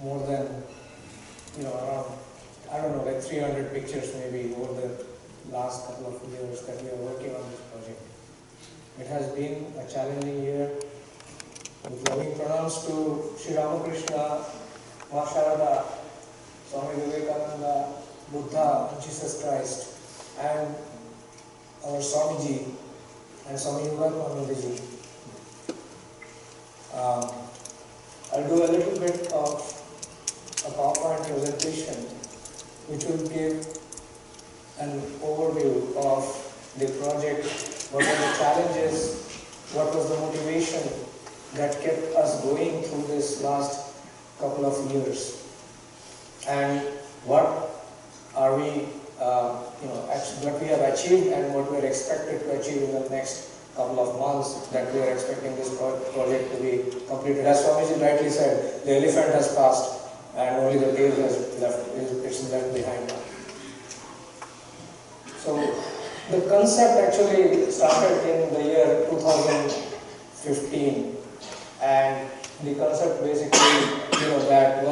more than, around, I don't know, like 300 pictures maybe over the last couple of years that we are working on this project. It has been a challenging year. With loving pranams to Sri Ramakrishna, Ma Sharada, Swami Vivekananda, Buddha, Jesus Christ, and our Swamiji and Swami Vivekanandaji. I'll do a little bit of a PowerPoint presentation which will give an overview of the project, what were the challenges, what was the motivation that kept us going through this last couple of years, and what are we, actually what we have achieved and what we are expected to achieve in the next couple of months that we are expecting this project to be completed. As Swamiji rightly said, the elephant has passed and only the tail has left, it's left behind now. So the concept actually started in the year 2015, and the concept basically, that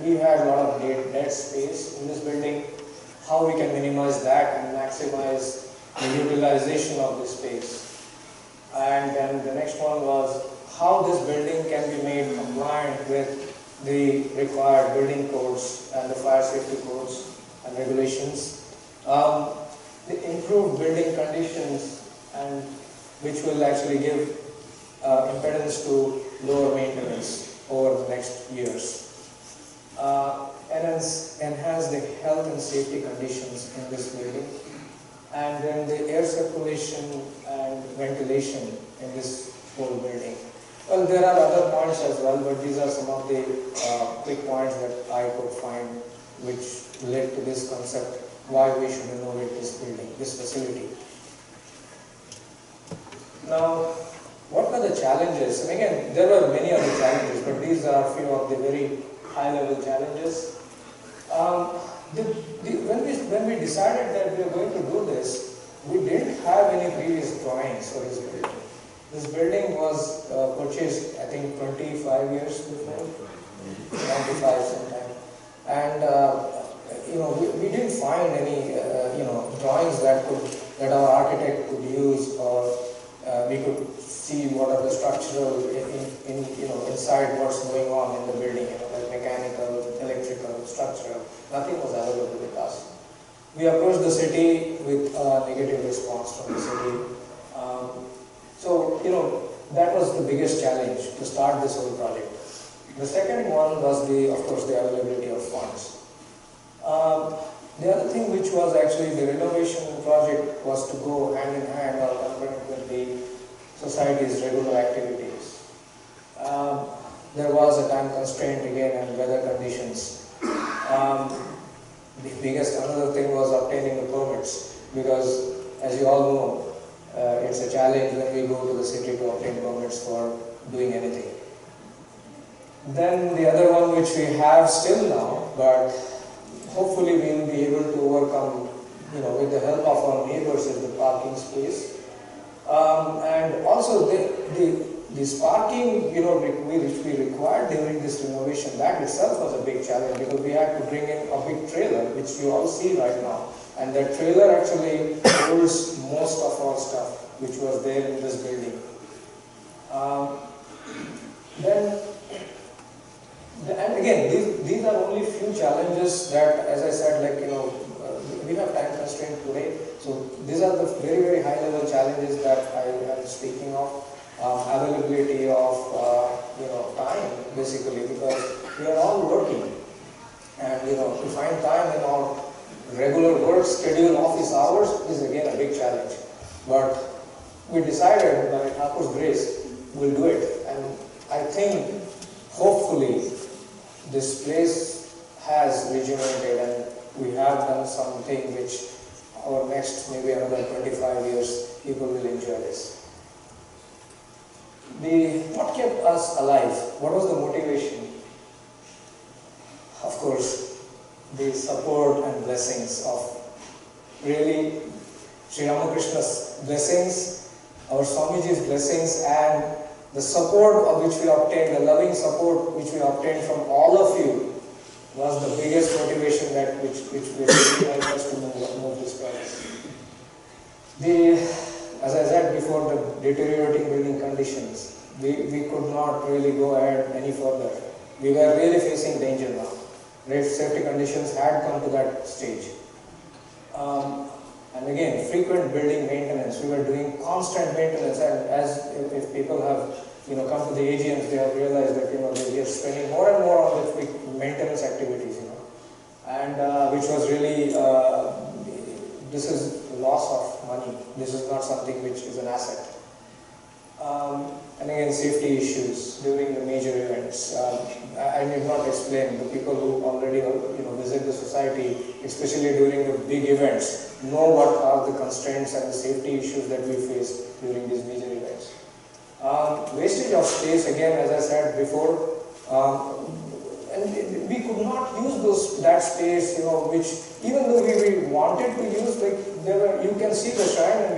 we had a lot of dead space in this building. How we can minimize that and maximize the utilization of this space. And then the next one was how this building can be made compliant with the required building codes and the fire safety codes and regulations. The improved building conditions, and which will actually give impedance to lower maintenance over the next years. Enhance the health and safety conditions in this building, and then the air circulation and ventilation in this whole building. Well, there are other points as well, but these are some of the quick points that I could find which led to this concept, why we should renovate this building, this facility. Now, what were the challenges? And again, there were many other challenges, but these are a few of the very high-level challenges. When we decided that we were going to do this, we didn't have any previous drawings for this building. This building was purchased, I think, 25 years before, 95 sometime. And we didn't find any drawings that our architect could use, or we could see what are the structural inside what's going on in the building, like mechanical, electrical, structural. Nothing was available with us. We approached the city with a negative response from the city. That was the biggest challenge to start this whole project. The second one was of course, the availability of funds. The other thing which was actually the renovation project was to go hand in hand or concurrent with the society's regular activities. There was a time constraint again and weather conditions. The biggest another thing was obtaining the permits, because as you all know, it's a challenge when we go to the city to obtain permits for doing anything. Then the other one which we have still now, but hopefully we will be able to overcome, with the help of our neighbors, is the parking space. And also this parking, which we required during this renovation, that itself was a big challenge, because we had to bring in a big trailer, which you all see right now. And that trailer actually holds most of our stuff, which was there in this building. And again, these are only few challenges that, as I said, we have time constraint today. So these are the very, very high level challenges that I am speaking of. Availability of time, basically, because we are all working, and to find time in our regular work schedule, office hours, is again a big challenge. But we decided, by Thakur's grace, we'll do it. And I think, hopefully, this place has rejuvenated, and we have done something which our next maybe another 25 years people will enjoy this. What kept us alive? What was the motivation? Of course, the support and blessings of really Sri Ramakrishna's blessings, our Swamiji's blessings, and the support of which we obtained, the loving support which we obtained from all of you which really helped us to move this process. As I said before, the deteriorating building conditions, we could not really go ahead any further. We were really facing danger now. Safety conditions had come to that stage. And again, frequent building maintenance. We were doing constant maintenance, and as if people have come to the AGMs, they have realized that we are spending more and more on the maintenance activities, and which was really this is loss of money. This is not something which is an asset. And again, safety issues during the major events. I need not explain. The people who already visit the society, especially during the big events, know what are the constraints and the safety issues that we face during these major events. Wastage of space, again, as I said before, and we could not use that space, which even though we wanted to use, like you can see the shrine and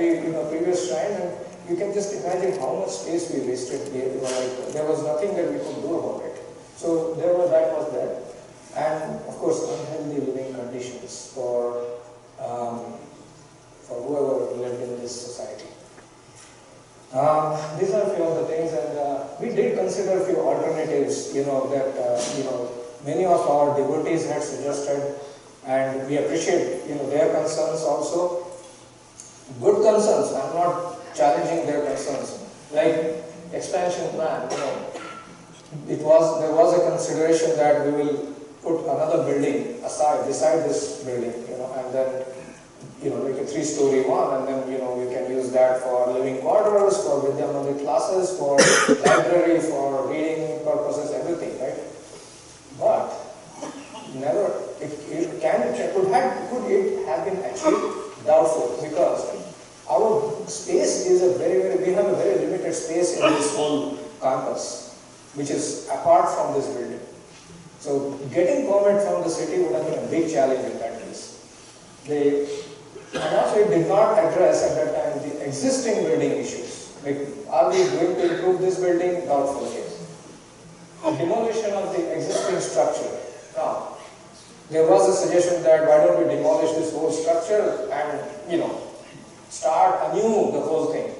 previous shrine, and you can just imagine how much space we wasted. There was nothing that we could do about it. So that was there, and of course unhealthy living conditions for whoever lived in this society. These are a few of the things, and we did consider a few alternatives, that many of our devotees had suggested, and we appreciate their concerns also. Good concerns. I'm not challenging their concerns. Like expansion plan, there was a consideration that we will put another building beside this building, and then like a 3-story one, and then we can use that for living quarters, for Vidyamandir classes, for library, for reading purposes, everything, right? But never could it have been achieved? Doubtful, because our space is we have a very limited space in this whole campus, which is apart from this building. So getting permit from the city would have been a big challenge in that case. And also it did not address at that time the existing building issues. Like, are we going to improve this building? Doubtful case. Demolition of the existing structure. Now, there was a suggestion that why don't we demolish this whole structure and, start anew the whole thing.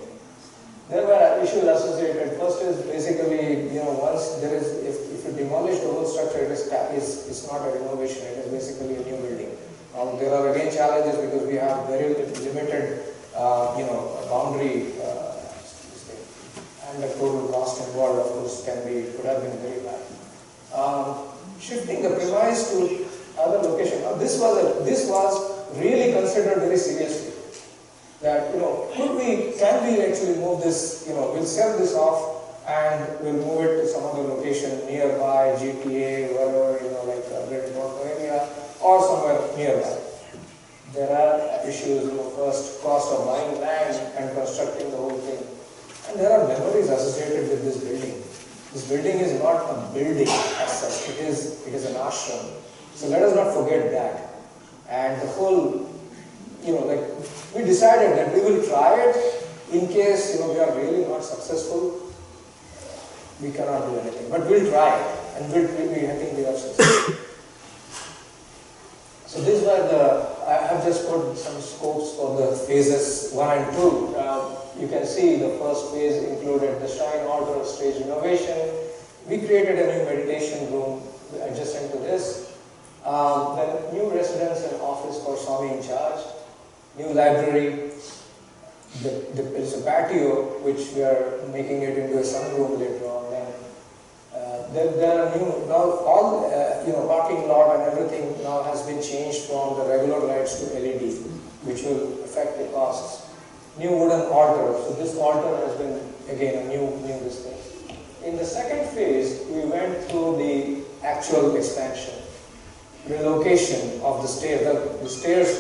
There were issues associated. First is basically, once there is, if you demolish the whole structure, it's not a renovation, it is basically a new building. There are again challenges because we have very limited, boundary, and the total cost involved, of course, could have been very high. Shifting the premise to other location. Now, this was really considered very seriously. That can we actually move this? We'll sell this off and we'll move it to some other location nearby, GTA, wherever like Greater Toronto area, or somewhere nearby. There are issues, first cost of buying land and constructing the whole thing. And there are memories associated with this building. This building is not a building as such, it is an ashram. So let us not forget that. And the whole, we decided that we will try it in case, we are really not successful. We cannot do anything, but we'll try it, and I think we are successful. So these were I have just put some scopes for the phases 1 and 2. You can see the first phase included the shrine altar stage renovation. We created a new meditation room adjacent to this. Then new residence and office for Swami in charge. New library. There is a patio which we are making it into a sunroom later on. Then there are new, now all parking lot and everything now has been changed from the regular lights to LED, which will affect the costs. New wooden altar. So this altar has been again a new this thing. In the second phase, we went through the actual expansion. Relocation of the stairs. The stairs,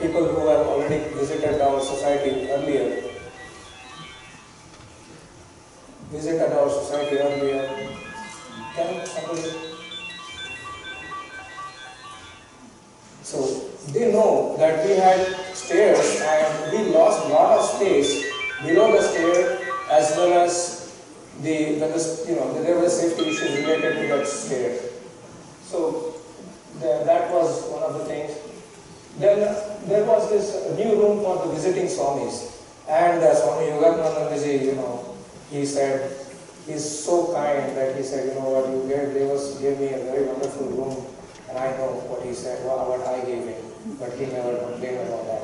people who have already visited our society earlier, can somebody? So they know that we had stairs and we lost a lot of space below the stair, as well as there were safety issues related to that stair. So that was one of the things. is a new room for the visiting Swamis. And Swami Yoganandaji, he said, he's so kind that he said, you know what, you gave me a very wonderful room, and I know what he said, what I gave him, but he never complained about that.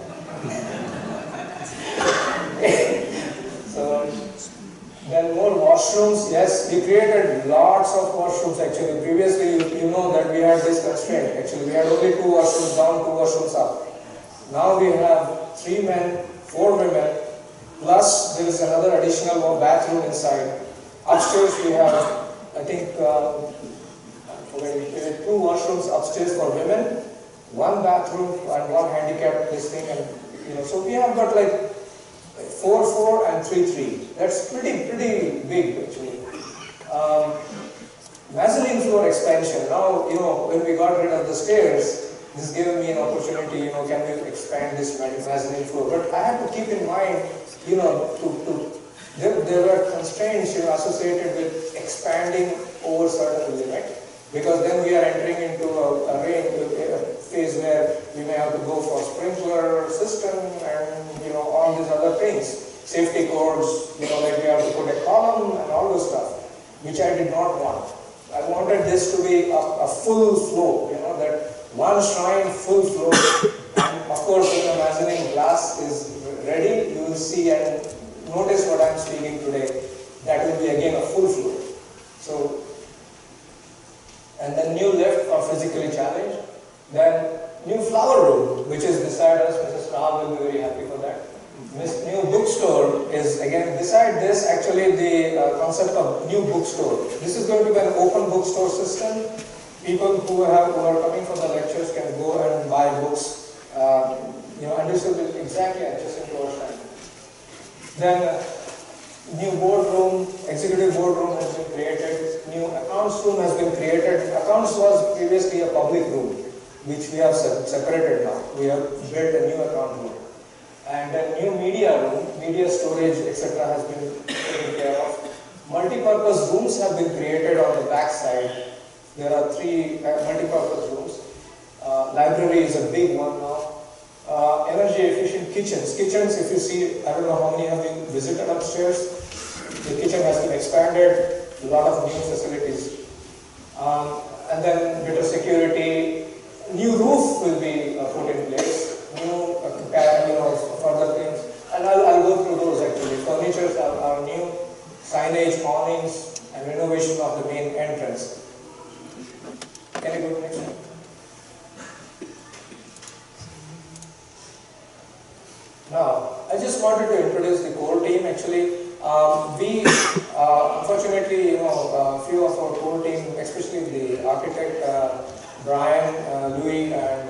So, then more washrooms. Yes, we created lots of washrooms actually. Previously, you know that we had this constraint. Actually, we had only 2 washrooms down, 2 washrooms up. Now we have 3 men, 4 women, plus there is another additional bathroom inside. Upstairs we have, I think, 2 washrooms upstairs for women, 1 bathroom and 1 handicapped this thing, and so we have got like 4, 4 and 3, 3. That's pretty big actually. Mezzanine floor expansion. Now, when we got rid of the stairs, this gave me an opportunity, can we expand this mezzanine floor? But I had to keep in mind, there were constraints, associated with expanding over certain limit, because then we are entering into a phase where we may have to go for sprinkler system and all these other things, safety codes, like we have to put a column and all those stuff, which I did not want. I wanted this to be a full flow, that one shrine, full flow, and of course when the mezzanine glass is ready, you will see and notice what I am speaking today. That will be again a full flow. So, and then new lift for physically challenged. Then new flower room, which is beside us. Mrs. Rao will be very happy for that. This new bookstore is again beside this. Actually, the concept of new bookstore. This is going to be an open bookstore system. People who are coming for the lectures can go and buy books. And this will be exactly adjacent to our shrine. Then new boardroom, executive boardroom has been created. New accounts room has been created. Accounts was previously a public room, which we have separated now. We have built a new account room. And then new media room, media storage, etc. has been taken care of. Multi-purpose rooms have been created on the back side. There are 3 multi-purpose rooms. Library is a big one now. Energy efficient kitchens. Kitchens, if you see, I don't know how many have been visited upstairs. The kitchen has been expanded, a lot of new facilities. And then better security. New roof will be put in place. New further things. And I'll go through those actually. Furnitures are new. Signage, awnings, and renovation of the main entrance. Can you go to the next one? Now, I just wanted to introduce the core team. Actually, we unfortunately, a few of our core team, especially the architect Brian, Louis, and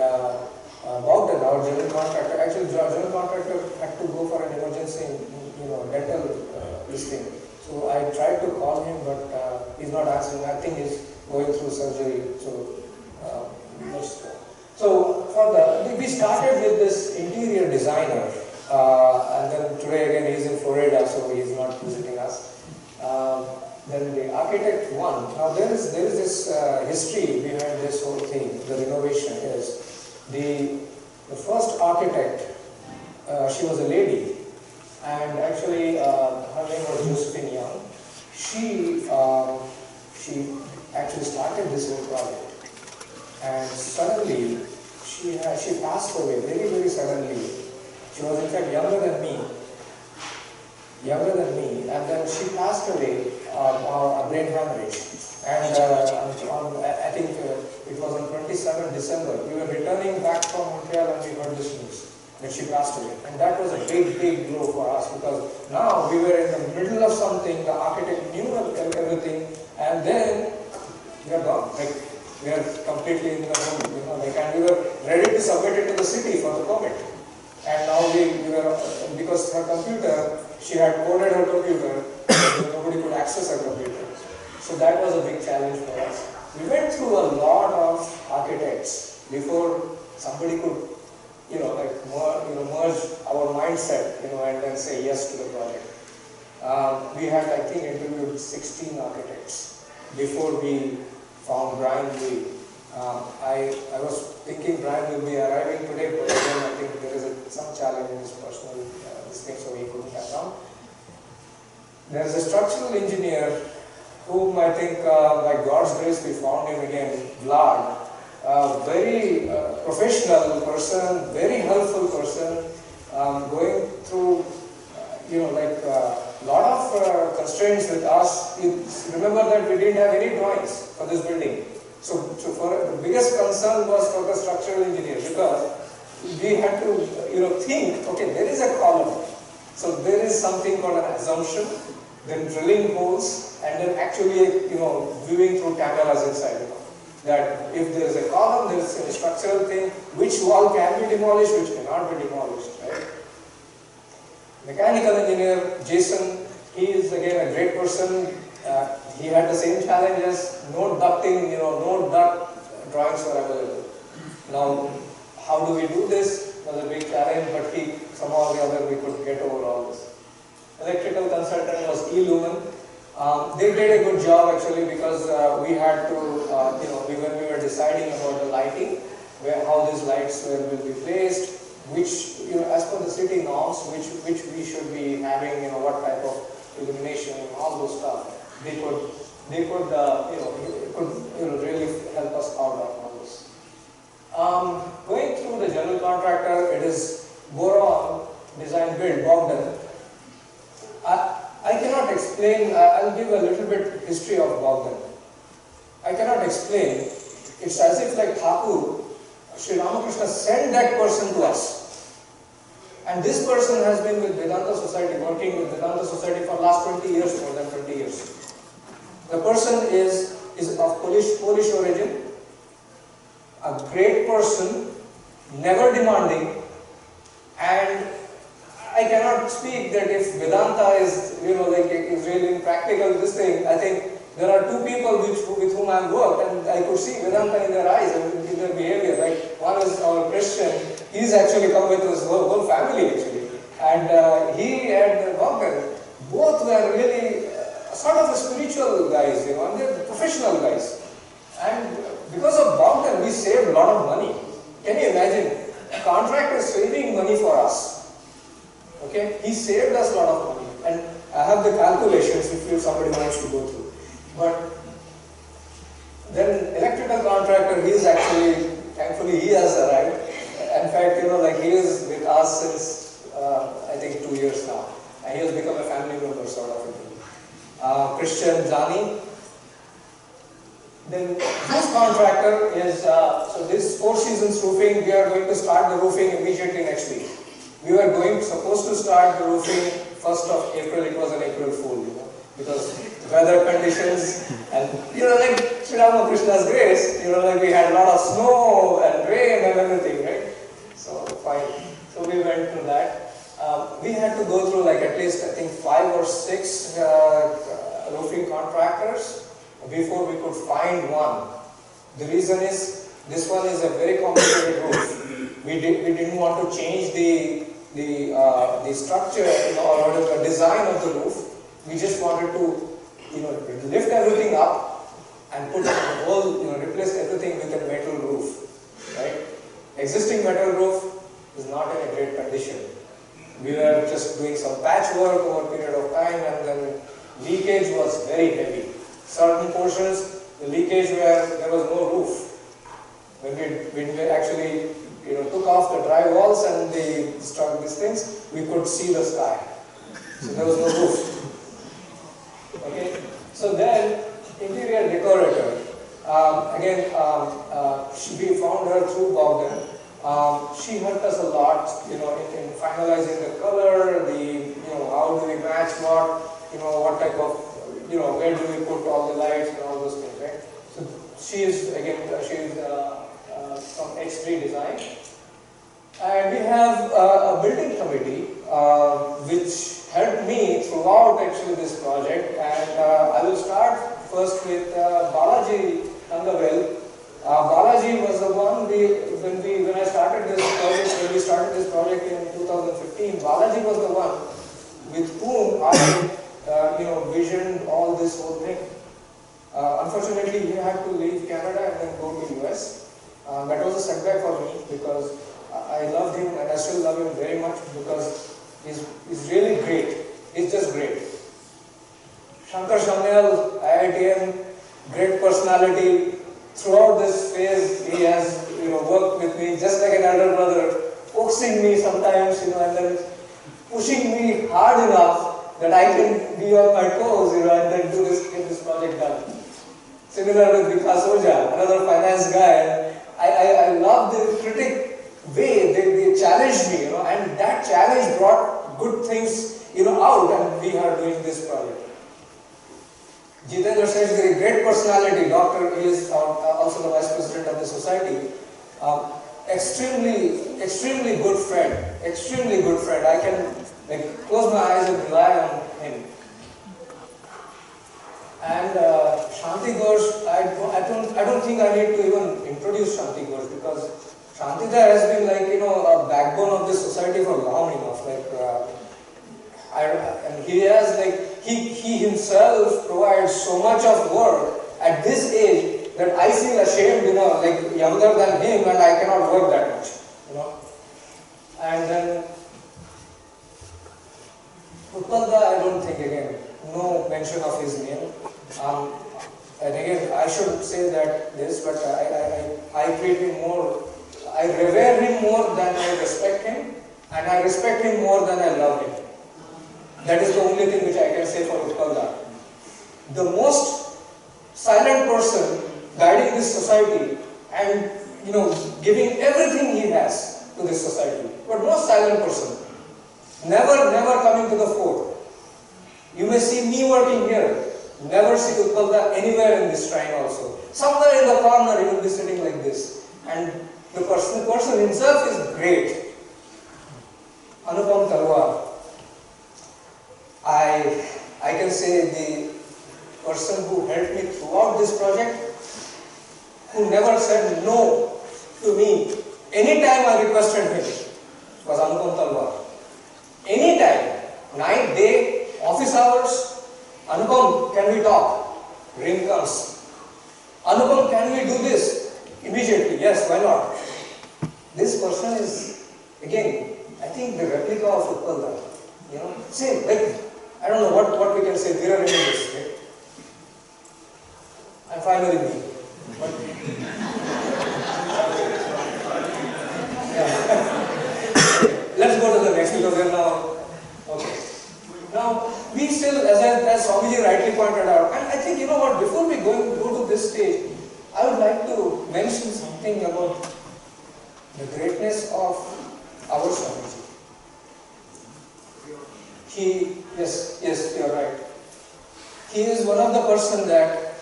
Bogdan, our general contractor. Actually, general contractor had to go for an emergency, dental listing. So I tried to call him, but he's not answering. I think he's going through surgery. So we started with this interior designer. And then today again he is in Florida, so he is not visiting us. Then the architect one. Now there is this history behind this whole thing. The renovation is the first architect. She was a lady, and actually her name was Josephine Young. She actually started this whole project, and suddenly she passed away very suddenly. She was in fact younger than me, and then she passed away of a brain hemorrhage. And I think it was on 27th December. We were returning back from Montreal and we heard this news that she passed away. And that was a big blow for us, because now we were in the middle of something. The architect knew everything, and then we are gone. Like we are completely in the hole, and we were ready to submit it to the city for the permit. And now we were, because her computer, she had coded her computer, nobody could access her computer. So that was a big challenge for us. We went through a lot of architects before somebody could, merge our mindset, and then say yes to the project. We had, I think, interviewed 16 architects before we found Brian Lee. I was thinking Brian will be arriving today, but again I think there is some challenge in his personal this thing, so he couldn't come down. There is a structural engineer whom I think by God's grace we found him again, Vlad. Very professional person, very helpful person, going through like lot of constraints with us. You remember that we didn't have any drawings for this building. So for the biggest concern was for the structural engineer, because we had to think, okay, there is a column, so there is something called an assumption, then drilling holes, and then actually viewing through cameras inside. That if there is a column, there is a structural thing, which wall can be demolished, which cannot be demolished, right? Mechanical engineer Jason, he is again a great person. He had the same challenges. No ducting, no duct drawings were available. Now, how do we do this? Was a big challenge, but somehow or the other we could get over all this. Electrical consultant was E. Lumen. They did a good job actually, because we had to, when we were deciding about the lighting, how these lights will be placed, which, as per the city norms, which we should be having, what type of illumination and all those stuff. They could really help us out on all this. Going through the general contractor, it is Boron Design Build, Bogdan. I cannot explain, I'll give a little bit history of Bogdan. I cannot explain. It's as if like Thakur, Sri Ramakrishna sent that person to us. And this person has been with Vedanta Society, working with Vedanta Society for the last 20 years, more than 20 years. The person is of Polish origin, a great person, never demanding, and I cannot speak that if Vedanta is, is really practical, this thing. I think there are two people with whom I have worked, and I could see Vedanta in their eyes and in their behavior. Like one is our Christian, he's actually come with his whole family actually, and he and Bogdan, both were really sort of a spiritual guys, and they're professional guys. And because of Bogdan, we saved a lot of money. Can you imagine? A contractor saving money for us. Okay, he saved us a lot of money, and I have the calculations if somebody wants to go through. But then electrical contractor, he is actually, thankfully he has arrived. In fact, he is with us since I think 2 years now, and he has become a family member sort of. Christian Jani. Then this contractor is, so this 4 Seasons roofing, we are going to start the roofing immediately next week. We were supposed to start the roofing 1st of April, it was an April Fool, because weather conditions and, like Sri Ramakrishna's grace, we had a lot of snow and rain and everything, right? So, fine. So, we went through that. We had to go through like at least, I think, 5 or 6 roofing contractors before we could find one. The reason is, this one is a very complicated roof. We didn't want to change the structure, or the design of the roof. We just wanted to, lift everything up and put the whole, replace everything with a metal roof, right? Existing metal roof is not in a great condition. We were just doing some patchwork over a period of time, and then leakage was very heavy. Certain portions, the leakage where there was no roof. When we actually took off the dry walls and struck these things, we could see the sky. So there was no roof. Okay. So then, interior decorator. Again, we found her through Bogdan. She helped us a lot, in finalizing the color, how do we match what type of, where do we put all the lights and all those things, right? So she is from X3 Design. And we have a building committee which helped me throughout actually this project, and I will start first with Balaji Nangavel. Balaji was the one when I started this project, when we started this project in 2015, Balaji was the one with whom I visioned all this whole thing. Unfortunately, he had to leave Canada and then go to US. a setback for me because I loved him and I still love him very much because he's really great. He's just great. Shankar Shamyal, IITM, great personality. Throughout this phase, he has worked with me just like an elder brother, coaxing me sometimes, and then pushing me hard enough that I can be on my toes, and then get this project done. Similar with Vikas Oja, another finance guy. I love the critic way they challenged me, and that challenge brought good things, out, and we are doing this project. Jitendra Seth is a great personality, doctor. He is also the vice president of the society. Extremely good friend. Extremely good friend. I can close my eyes and rely on him. And Shanti Ghosh, I don't think I need to even introduce Shanti Ghosh because Shantita has been a backbone of this society for long enough. And he has he himself provides so much of work at this age that I feel ashamed, younger than him, and I cannot work that much, And then Utpalda, I don't think again, no mention of his name. And again, I should say that this, but I treat him more, I revere him more than I respect him, and I respect him more than I love him. That is the only thing which I can say for Utpalda. The most silent person guiding this society and giving everything he has to this society, but most silent person. Never coming to the fore. You may see me working here. Never see Utpalda anywhere in this shrine also. Somewhere in the corner he will be sitting like this. And the person himself is great. Anupam Talwar. I can say the person who helped me throughout this project, who never said no to me anytime I requested him, was Anupam Talwar. Anytime, night, day, office hours, Anupam, can we talk? Ring comes. Anupam, can we do this? Immediately, yes, why not? This person is, again, I think the replica of Utpalda. Same, I don't know what we can say, mirror images. Right? I'm finally me. Let's go to the next because we're now, okay. Now, we still, as Swamiji rightly pointed out, and I think, before we go to this stage, I would like to mention something about the greatness of our Swamiji. Yes, you're right. He is one of the person that,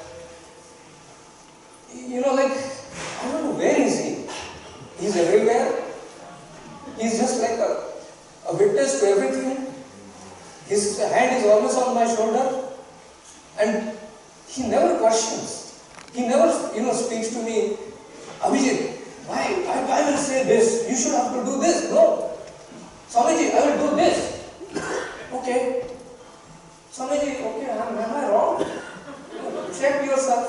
I don't know, where is he? He's everywhere. He's just like a witness to everything. His hand is always on my shoulder. And he never questions. He never, speaks to me, Abhijit, why? I will say this. You should have to do this. No. Swamiji, I will do this. Okay. Swamiji, okay, am I wrong? Check yourself.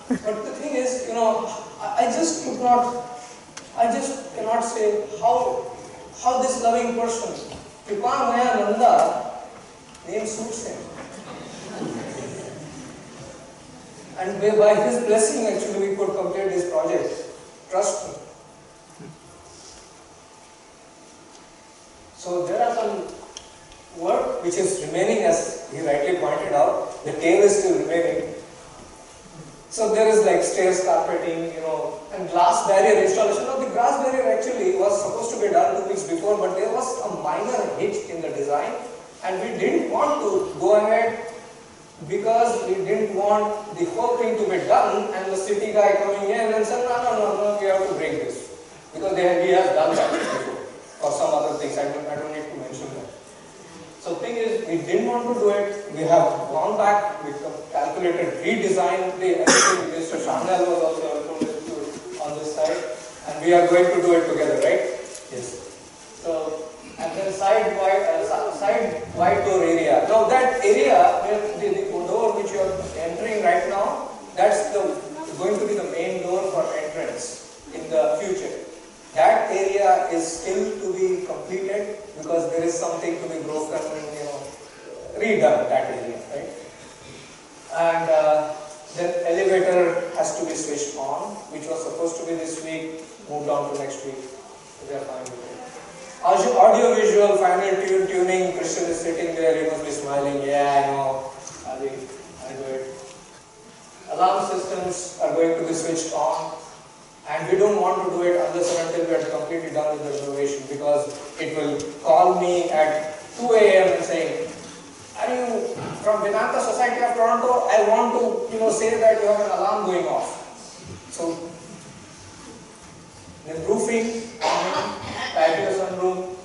But the thing is, I just cannot say how this loving person, Kripa Maya Nanda, name suits him. And by his blessing, actually, we could complete this project. Trust me. So there are some work which is remaining, as he rightly pointed out. The tail is still remaining. So there is stairs carpeting, and glass barrier installation. Now the glass barrier actually was supposed to be done 2 weeks before, but there was a minor hitch in the design, and we didn't want to go ahead because we didn't want the whole thing to be done and the city guy coming in and saying, no, we have to break this. Because he has done that before, or some other things, I don't need to mention that. So the thing is, we didn't want to do it. We have gone back, we calculated, redesigned everything. Mr. Shamyal was also on this side, and we are going to do it together, right? Yes. So, and then side wide door area. Now that area, where the door which you are entering right now, that's going to be the main door for entrance in the future. That area is still to be completed because there is something to be broken, redone that area, right? And then elevator has to be switched on, which was supposed to be this week, moved on to next week. We are fine with it. Audio visual final tuning, Christian is sitting there, he must be smiling, yeah, I know, I do it. Alarm systems are going to be switched on, and we don't want to do it unless and until we are completely done with the renovation, because it will call me at 2 a.m. and saying, are you from Vedanta Society of Toronto? I want to say that you have an alarm going off. So the roofing, patio sunroom,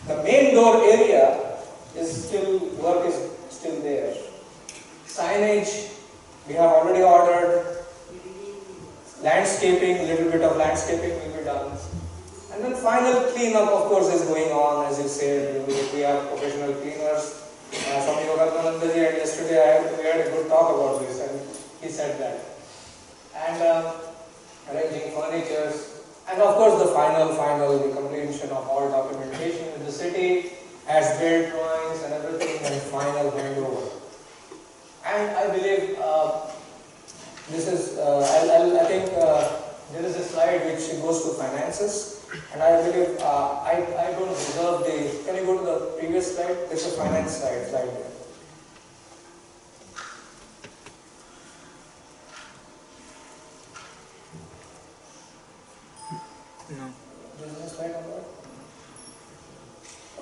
the main door area is work is still there. Signage, we have already ordered. Landscaping, little bit of landscaping will be done. And then final cleanup, of course, is going on, as you said. We have professional cleaners. From Yoganandaji, and yesterday we had a good talk about this, and he said that. And arranging furniture, and of course the the completion of all documentation in the city, as built drawings and everything, and final handover. And I believe this is, I think there is a slide which goes to finances. And I believe I don't reserve the. Can you go to the previous slide? There's a finance slide there. No. There's no slide on that.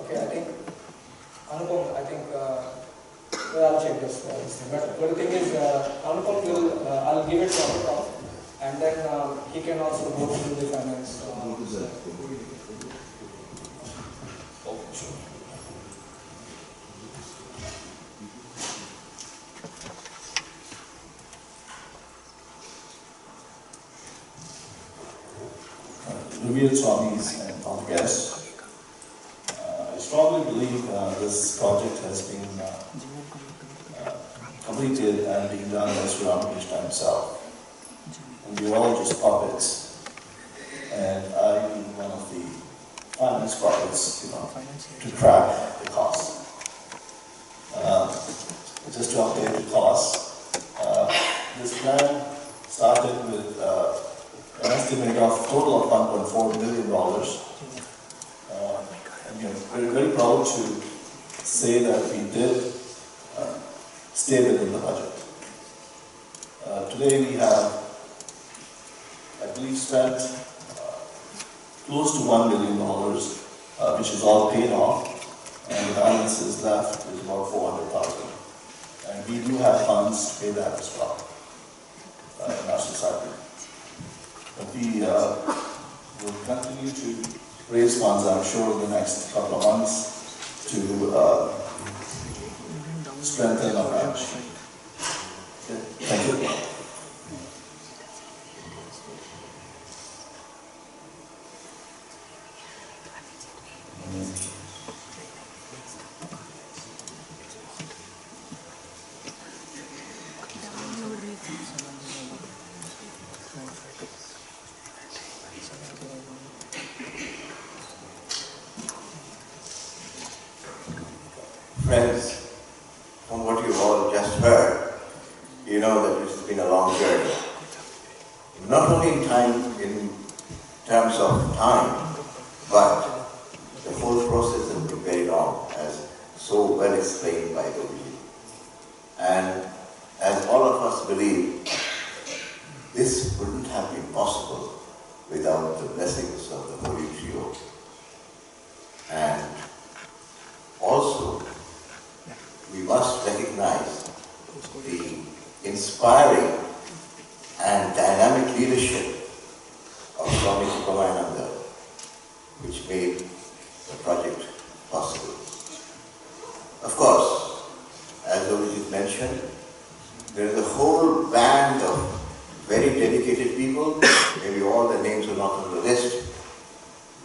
Okay, I think Anupam. Well, I'll check this. But the thing is, Anupam will. I'll give it to Anupam, and then he can also go through the finance. Revered Swamis and all the guests, I strongly believe this project has been completed and being done as Renovation himself. And we're all just puppets. And I've been one of the finance puppets, to track the cost. Just to update the cost, this plan started with an estimate of total of $1.4 million. And we're very proud to say that we did stay within the budget. Today we have, I believe, spent close to $1 million, which is all paid off, and the balance is left is about $400,000. And we do have funds to pay that as well in our society. But we will continue to raise funds, I'm sure, in the next couple of months to strengthen our branch. Okay. Thank you. Friends, from what you've all just heard, you know that it's been a long journey. Not only in terms of time, but the whole process has been very long, as so well explained by the Guru. And as all of us believe, this wouldn't have been possible without the blessings of the Holy Trio. And also, we must recognize the inspiring and dynamic leadership of Swami Sukhamayananda, which made the project possible. Of course, as Abhijit mentioned, there is a whole band of very dedicated people, maybe all the names are not on the list.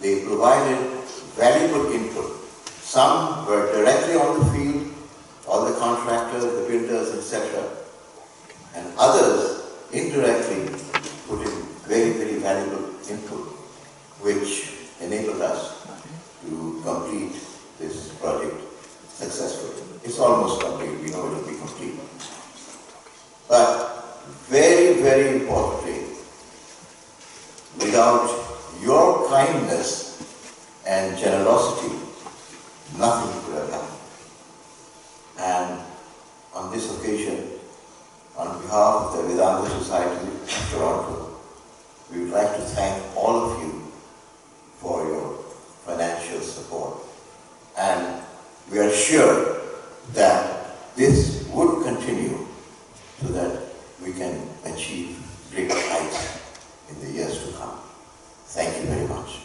They provided valuable input. Some were directly on the field, all the contractors, the builders, etc. And others very importantly, without your kindness and generosity, nothing could have happened. And on this occasion, on behalf of the Vedanta Society of Toronto, we would like to thank all of you for your financial support. And we are sure that this would continue so that we can achieve great heights in the years to come. Thank you very much.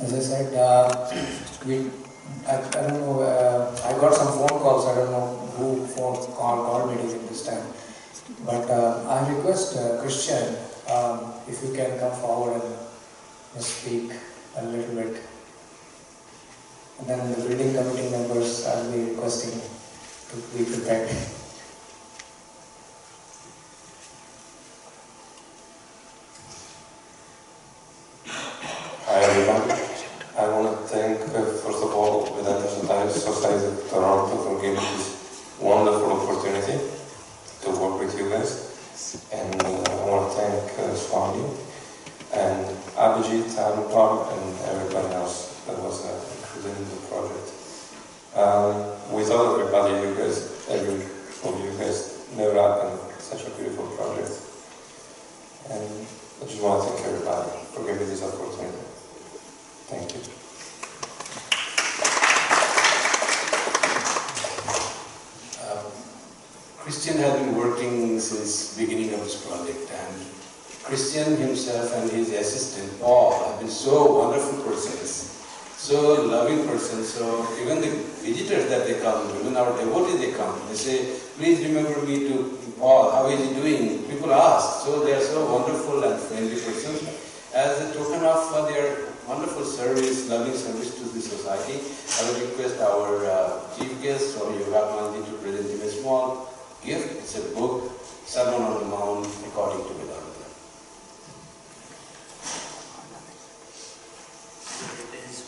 As I said, I don't know, I got some phone calls, I don't know who called me during this time. But I request Christian, if you can come forward and speak a little bit. And then the building committee members, I'll be requesting to be prepared. Hi everyone. I want to thank, first of all, Vedanta Society of Toronto for giving this wonderful opportunity to work with you guys. And I want to thank Swami and Abhijit, Anupam, and everybody else that was included in the project. Without everybody, every of you guys never happened such a beautiful project. And I just want to thank everybody for giving me this opportunity. Thank you. Christian has been working since beginning of this project, and Christian himself and his assistant Paul have been so wonderful persons, so loving persons. So even the visitors that they come, even our devotees they come, they say, please remember me to Paul, how is he doing? People ask, so they are so wonderful and friendly persons. As a token of their wonderful service, loving service to the society, I would request our chief guest, Swami Yogamanji, to present him a small gift. It's a book, Sermon on the Mount, according to Vedanta.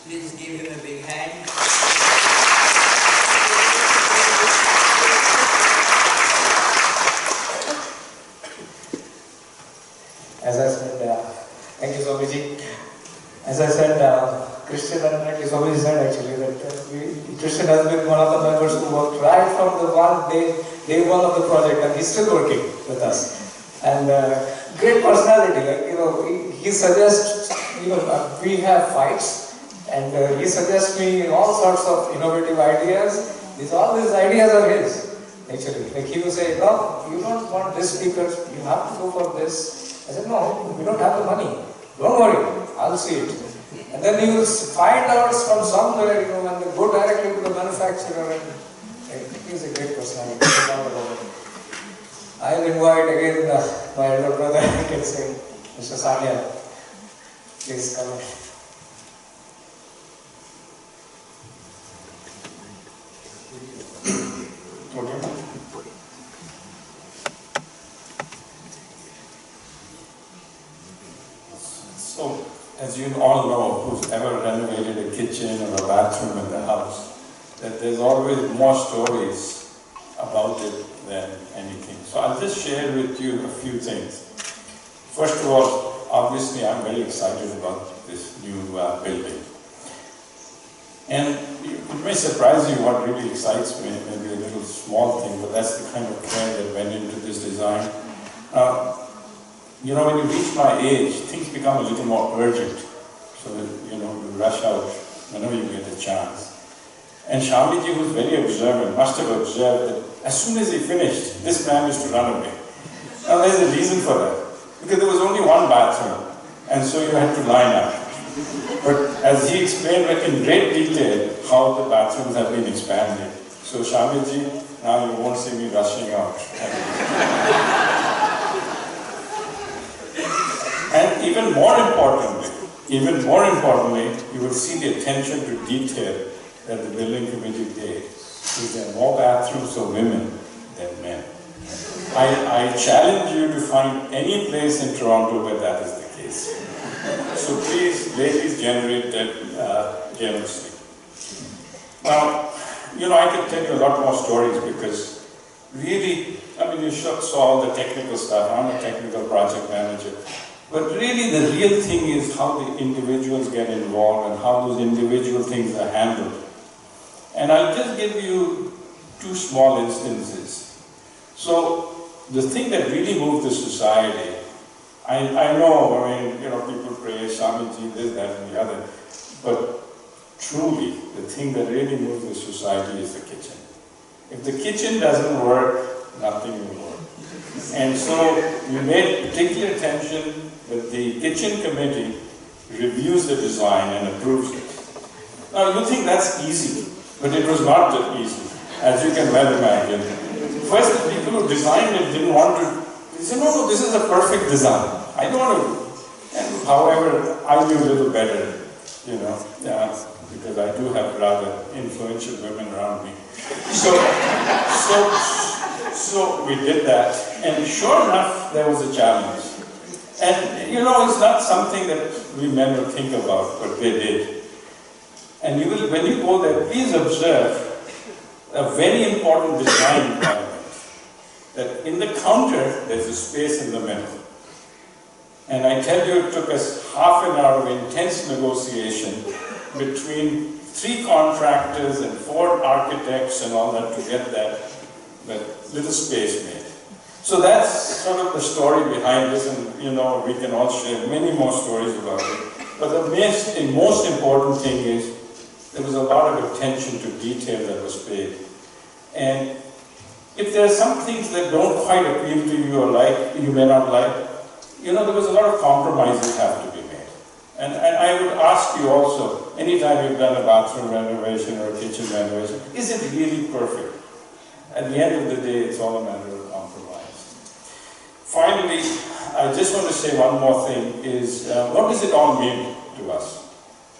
Please give him a big hand. As I said, thank you, Swamiji. As I said, Christian and Swamiji said actually that Christian has been one of the members who worked right from the day one of the project, and he's still working with us. And great personality, like, he suggests, we have fights, and he suggests me all sorts of innovative ideas. All these ideas are his, actually. Like he will say, no, you don't want this speaker, you have to go for this. I said, no, we don't have the money. Don't worry, I'll see it. And then you will find out from somewhere, and go directly to the manufacturer. And he's a great personality. I'll invite again my elder brother, I can say, Mr. Sanya. Please come in. So, as you all know, who's ever renovated a kitchen or a bathroom in the house, that there's always more stories about it than anything. So I'll just share with you a few things. First of all, obviously I'm very excited about this new building. And it may surprise you what really excites me, maybe a little small thing, but that's the kind of care that went into this design. When you reach my age, things become a little more urgent. So that, you rush out whenever you get a chance. And Shamiji, who's very observant, must have observed that as soon as he finished, this man used to run away. Now there's a reason for that. Because there was only one bathroom, and so you had to line up. But as he explained in great detail how the bathrooms have been expanded. So Shamiji, now you won't see me rushing out. And even more importantly, you will see the attention to detail that the building committee gave. If there are more bathrooms for women, I challenge you to find any place in Toronto where that is the case. So please, ladies, generate that generously. Now, I could tell you a lot more stories because really, you saw all the technical stuff. I'm a technical project manager. But really the real thing is how the individuals get involved and how those individual things are handled. And I'll just give you two small instances. So the thing that really moved the society, I know, people praise Swamiji, this, that, and the other, but truly, the thing that really moves the society is the kitchen. If the kitchen doesn't work, nothing will work. And so we made particular attention that the kitchen committee reviews the design and approves it. Now you think that's easy, but it was not that easy, as you can well imagine. First, the people who designed it didn't want to, they said, no, this is a perfect design. I don't want to. And however, I knew a little better, because I do have rather influential women around me. So we did that, and sure enough, there was a challenge. And it's not something that we men would think about, but they did. And when you go there, please observe a very important design element. That in the counter, there's a space in the middle. And I tell you, it took us half an hour of intense negotiation between 3 contractors and 4 architects and all that to get that little space made. So that's sort of the story behind this, and we can all share many more stories about it. But the most important thing is there was a lot of attention to detail that was paid. And if there are some things that don't quite appeal to you or you may not like, there was a lot of compromises have to be made. And I would ask you also, anytime you've done a bathroom renovation or a kitchen renovation, is it really perfect? At the end of the day, it's all a matter of compromise. Finally, I just want to say one more thing, is what does it all mean to us?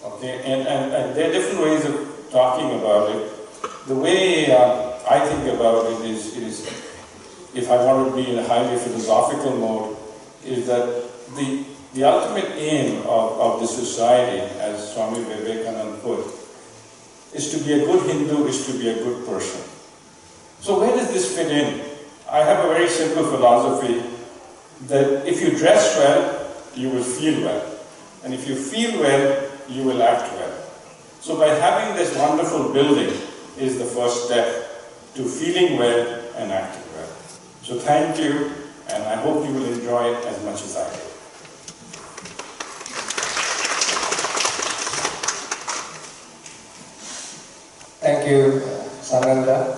Okay, and there are different ways of talking about it. The way I think about it is, if I want to be in a highly philosophical mode, is that the ultimate aim of the society, as Swami Vivekananda put, is to be a good Hindu, is to be a good person. So where does this fit in? I have a very simple philosophy that if you dress well, you will feel well. And if you feel well, you will act well. So by having this wonderful building is the first step to feeling well and acting well. So thank you, and I hope you will enjoy it as much as I did. Thank you, Sananda.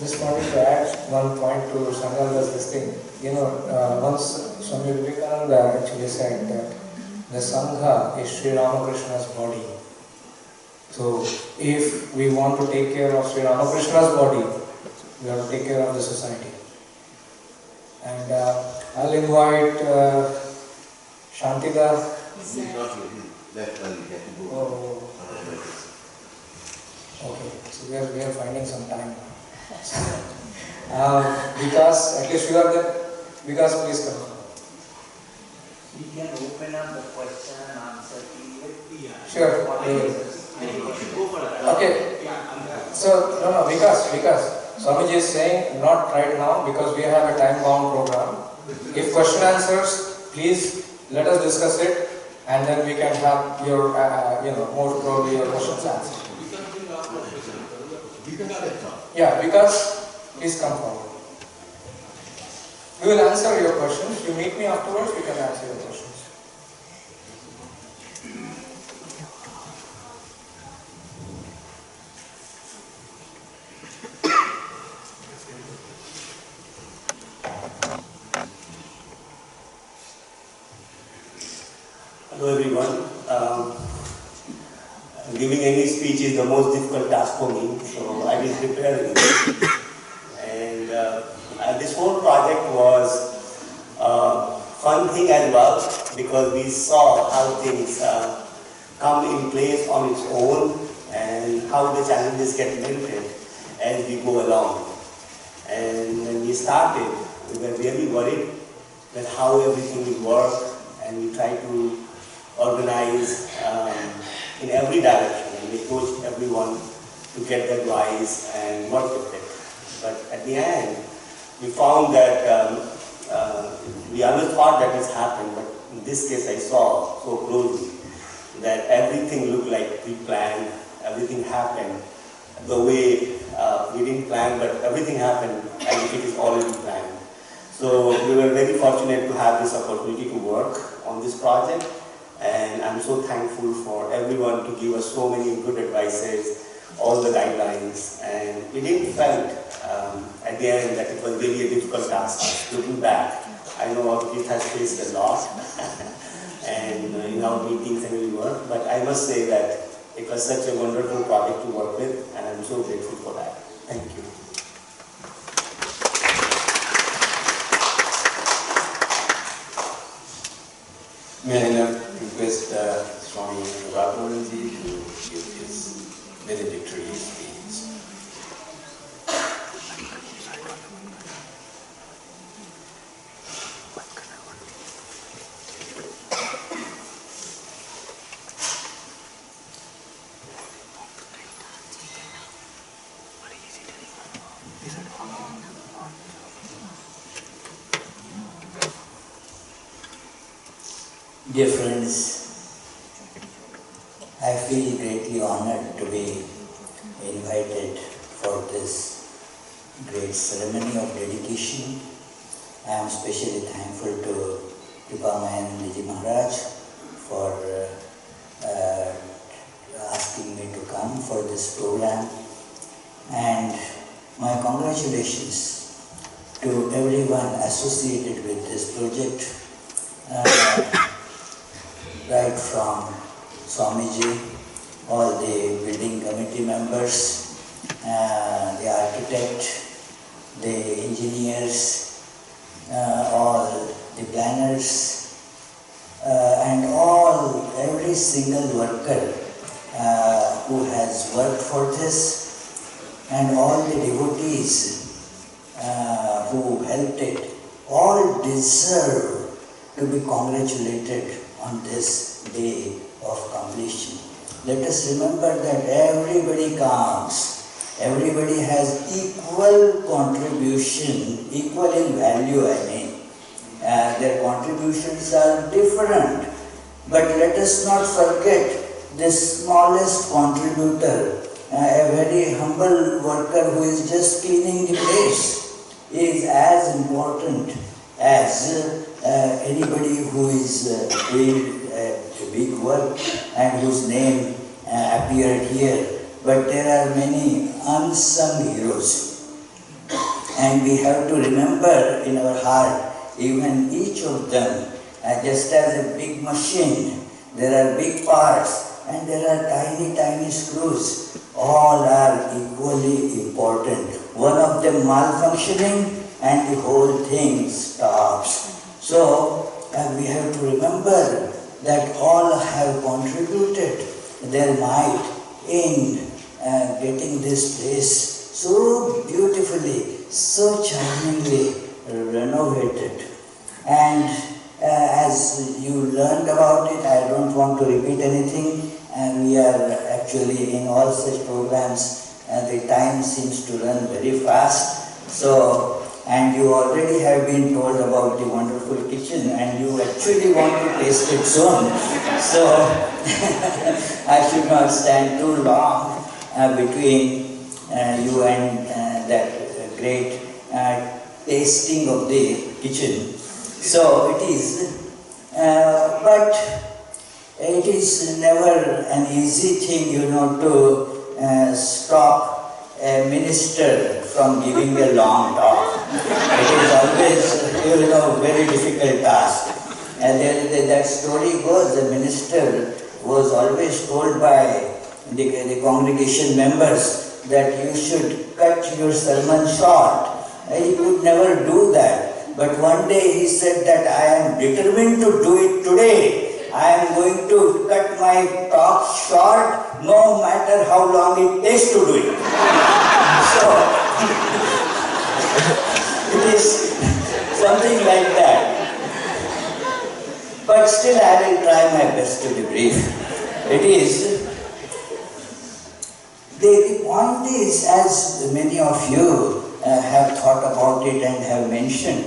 Just wanted to add one point to Sananda's this thing. Once Swami Vivekananda actually said that the Sangha is Sri Ramakrishna's body. So if we want to take care of Sri Ramakrishna's body, we have to take care of the society. And I'll invite Shantida. Okay, so we are finding some time now. Because at least you are there. Because please come. We can open up the question and answer period. Sure. Okay. So no, because Swamiji is saying not right now because we have a time-bound program. If question answers, please let us discuss it, and then we can have your, most probably your questions answered. Yeah, because please come forward. We will answer your questions. You meet me afterwards, we can answer your questions. Hello everyone. Giving any speech is the most difficult task for me, so I will prepare it. And this whole project was a fun thing as well because we saw how things come in place on its own and how the challenges get limited as we go along. And when we started, we were really worried that how everything will work, and we tried to organize in every direction, and we coached everyone to get the advice and work with it. But at the end, we found that we always thought that this happened, but in this case I saw so closely that everything looked like pre-planned, everything happened the way we didn't plan, but everything happened as if it is already planned. So we were very fortunate to have this opportunity to work on this project, and I'm so thankful for everyone to give us so many good advices, all the guidelines, and we didn't felt at the end that it was really a difficult task. Looking back, I know Abhijit has faced a lot and in our meetings and we work, but I must say that it was such a wonderful project to work with, and I'm so grateful for that. Thank you. May I now request Swami Raghavanji to give his benedictory speech. Dear friends, I feel greatly honored to be invited for this great ceremony of dedication. I am especially thankful to Kripamayanandji Maharaj for asking me to come for this program, and my congratulations to everyone associated with this project. Right from Swamiji, all the building committee members, the architect, the engineers, all the planners, and every single worker who has worked for this, and all the devotees who helped it, all deserve to be congratulated on this day of completion. Let us remember that everybody counts. Everybody has equal contribution, equal in value, I mean. Their contributions are different. But let us not forget the smallest contributor, a very humble worker who is just cleaning the place, is as important as anybody who is doing a big work and whose name appeared here. But there are many unsung heroes, and we have to remember in our heart even each of them. Just as a big machine, there are big parts and there are tiny, tiny screws. All are equally important. One of them malfunctioning and the whole thing stops. So we have to remember that all have contributed their might in getting this place so beautifully, so charmingly renovated. And as you learned about it, I don't want to repeat anything. And we are actually in all such programs, the time seems to run very fast. So, and you already have been told about the wonderful kitchen, and you actually want to taste it soon. So, I should not stand too long between you and that great tasting of the kitchen. So it is, but it is never an easy thing, you know, to stop a minister from giving a long talk. It is always, you know, very difficult task. And that story goes, the minister was always told by the congregation members that you should cut your sermon short. He could never do that. But one day he said that I am determined to do it today. I am going to cut my talk short, no matter how long it takes to do it. So, like that. But still I will try my best to be brief. It is, the point is, as many of you have thought about it and have mentioned,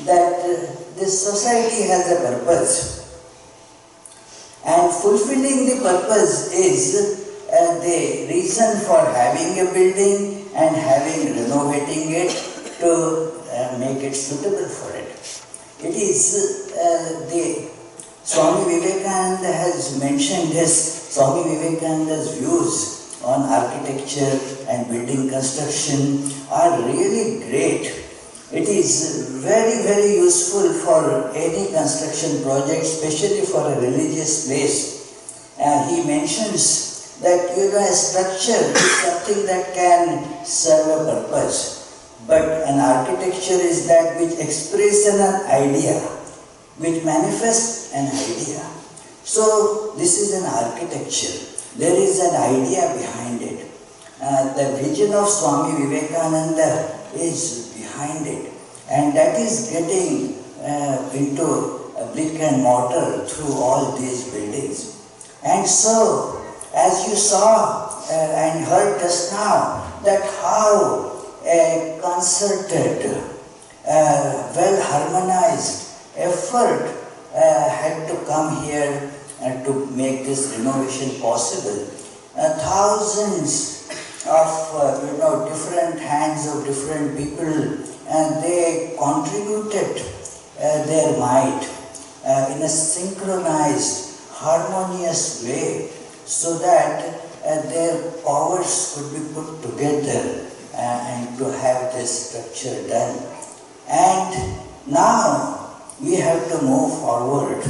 that this society has a purpose. And fulfilling the purpose is the reason for having a building and renovating it to make it suitable for it. It is the Swami Vivekananda has mentioned Swami Vivekananda's views on architecture and building construction are really great. It is very, very useful for any construction project, especially for a religious place. He mentions that a structure is something that can serve a purpose, but an architecture is that which expresses an idea, which manifests an idea. So this is an architecture. There is an idea behind it. The vision of Swami Vivekananda is behind it, and that is getting into brick and mortar through all these buildings. And so, as you saw and heard just now, that how a concerted, well harmonized effort had to come here to make this renovation possible. Thousands of different hands of different people, and they contributed their might in a synchronized, harmonious way, so that their powers could be put together and to have this structure done. And now we have to move forward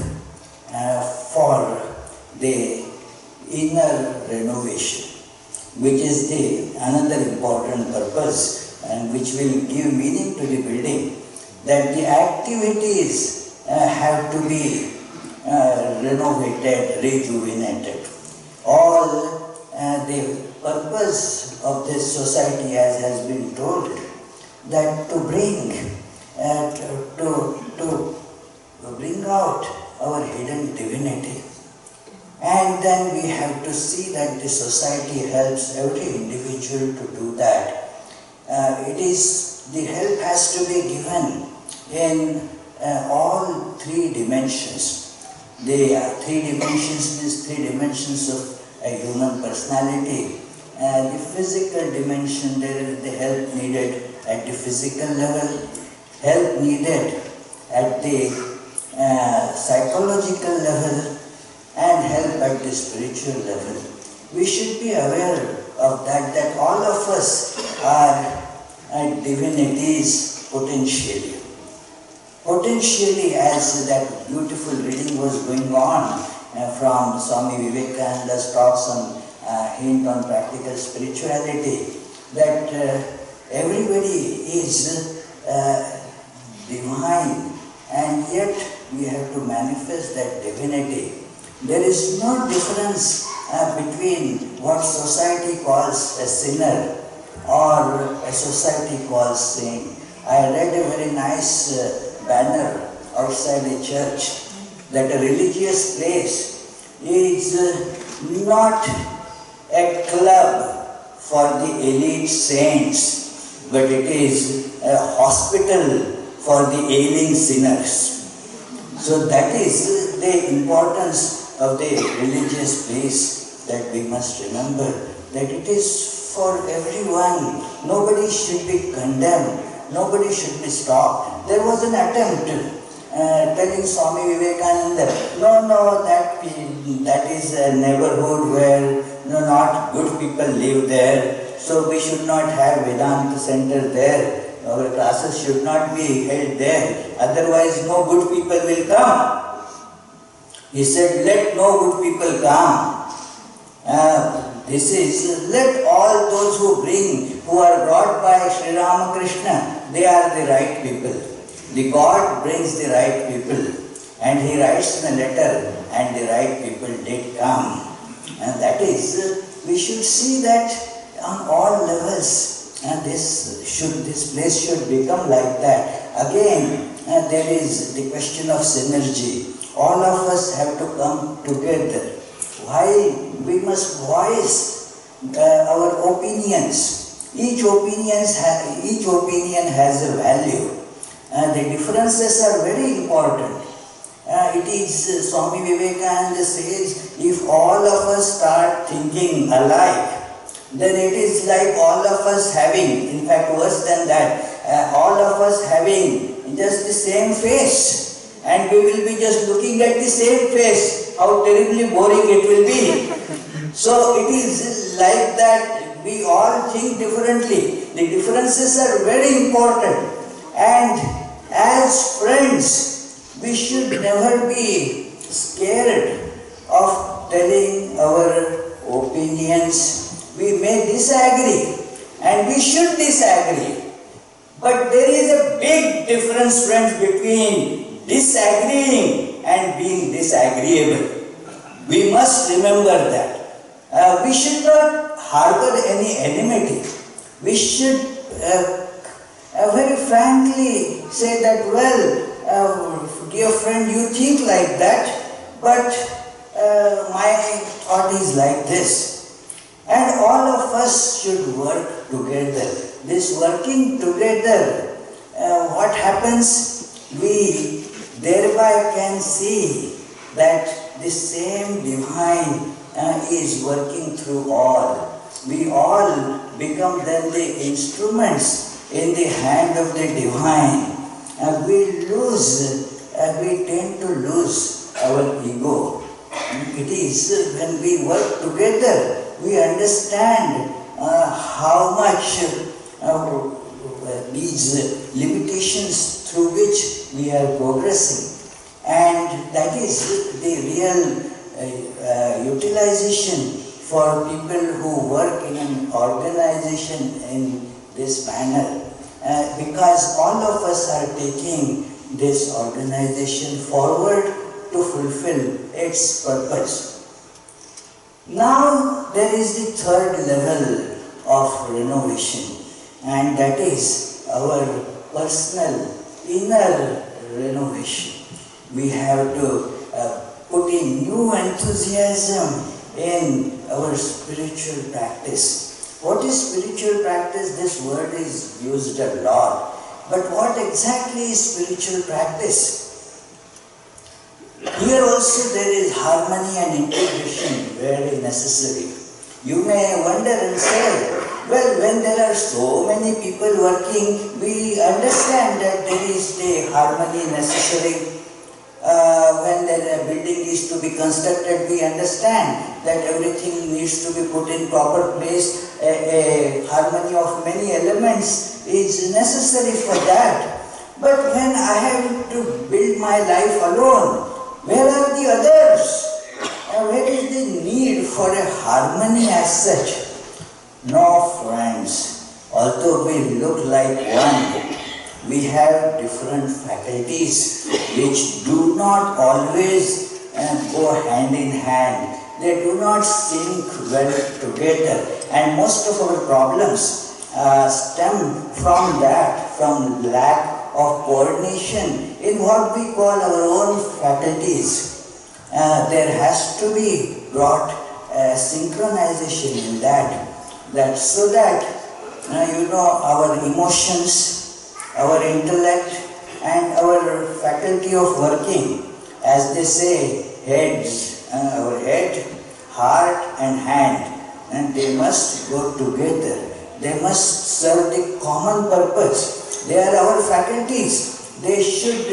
for the inner renovation, which is another important purpose and which will give meaning to the building, that the activities have to be renovated, rejuvenated. All the purpose of this society, as has been told, that to bring out our hidden divinity. And then we have to see that the society helps every individual to do that. The help has to be given in all three dimensions. The three dimensions means three dimensions of a human personality. The physical dimension, there is the help needed at the physical level, help needed at the psychological level, and help at the spiritual level. We should be aware of that all of us are divinities potentially. Potentially, as that beautiful reading was going on from Swami Vivekananda's talks on hint on practical spirituality, that everybody is divine, and yet we have to manifest that divinity. There is no difference between what society calls a sinner or a society calls saint. I read a very nice banner outside a church that a religious place is not a club for the elite saints, but it is a hospital for the ailing sinners. So that is the importance of the religious place, that we must remember that it is for everyone. Nobody should be condemned. Nobody should be stopped. There was an attempt telling Swami Vivekananda, no, that is a neighborhood where not good people live there, so we should not have Vedanta center there. Our classes should not be held there, otherwise no good people will come. He said, let no good people come. Let all those who are brought by Sri Ramakrishna, they are the right people. The God brings the right people, and he writes in a letter, and the right people did come. And that is, we should see that on all levels, and this place should become like that. Again, there is the question of synergy. All of us have to come together. While we must voice our opinions, each opinion has a value. The differences are very important. It is Swami Vivekananda says, if all of us start thinking alike, then it is like all of us having, in fact worse than that, all of us having just the same face, and we will be just looking at the same face. How terribly boring it will be. So it is like that, we all think differently. The differences are very important, and as friends, we should never be scared of telling our opinions. We may disagree, and we should disagree. But there is a big difference, friends, between disagreeing and being disagreeable. We must remember that. We should not harbor any enmity. We should very frankly say that, well, dear friend, you think like that, but my thought is like this. And all of us should work together. This working together, what happens? We thereby can see that the same divine is working through all. We all become then the instruments in the hand of the divine. We tend to lose our ego. It is when we work together, we understand how much these limitations through which we are progressing. And that is the real utilization for people who work in an organization in this manner. Because all of us are taking this organization forward to fulfill its purpose. Now there is the third level of renovation, and that is our personal inner renovation. We have to put in new enthusiasm in our spiritual practice. What is spiritual practice? This word is used a lot. But what exactly is spiritual practice? Here also there is harmony and integration very necessary. You may wonder and say, well, when there are so many people working, we understand that there is the harmony necessary. When a building is to be constructed, we understand that everything needs to be put in proper place. A harmony of many elements is necessary for that. But when I have to build my life alone, where are the others? Where is the need for a harmony as such? No, friends. Although we look like one, we have different faculties which do not always go hand in hand. They do not sync well together. And most of our problems stem from that, from lack of coordination in what we call our own faculties. There has to be brought synchronization in that so that our emotions, our intellect and our faculty of working, as they say, our head, heart and hand, and they must go together. They must serve the common purpose. They are our faculties. They should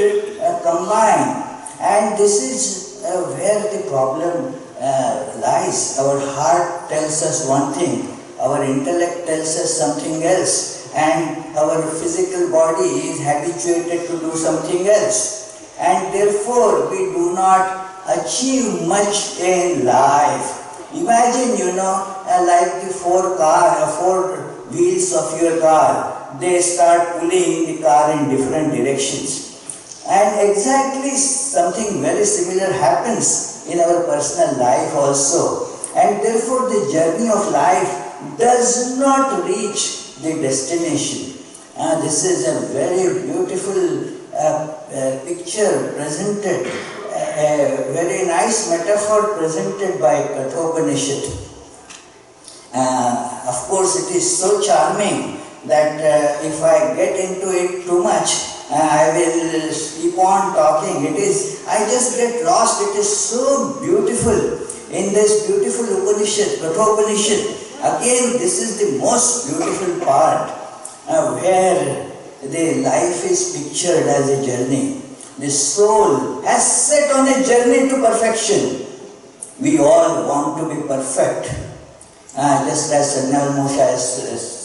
combine. And this is where the problem lies. Our heart tells us one thing, our intellect tells us something else, and our physical body is habituated to do something else. And therefore, we do not achieve much in life. Imagine, like the four wheels of your car, they start pulling the car in different directions. And exactly something very similar happens in our personal life also. And therefore the journey of life does not reach the destination. This is a very beautiful picture presented, a very nice metaphor presented by Kathopanishad. Of course, it is so charming that if I get into it too much, I will keep on talking. I just get lost. It is so beautiful. In this beautiful Upanishad, Kathopanishad, again, this is the most beautiful part where the life is pictured as a journey. The soul has set on a journey to perfection. We all want to be perfect. Just as Sannyal Moshe has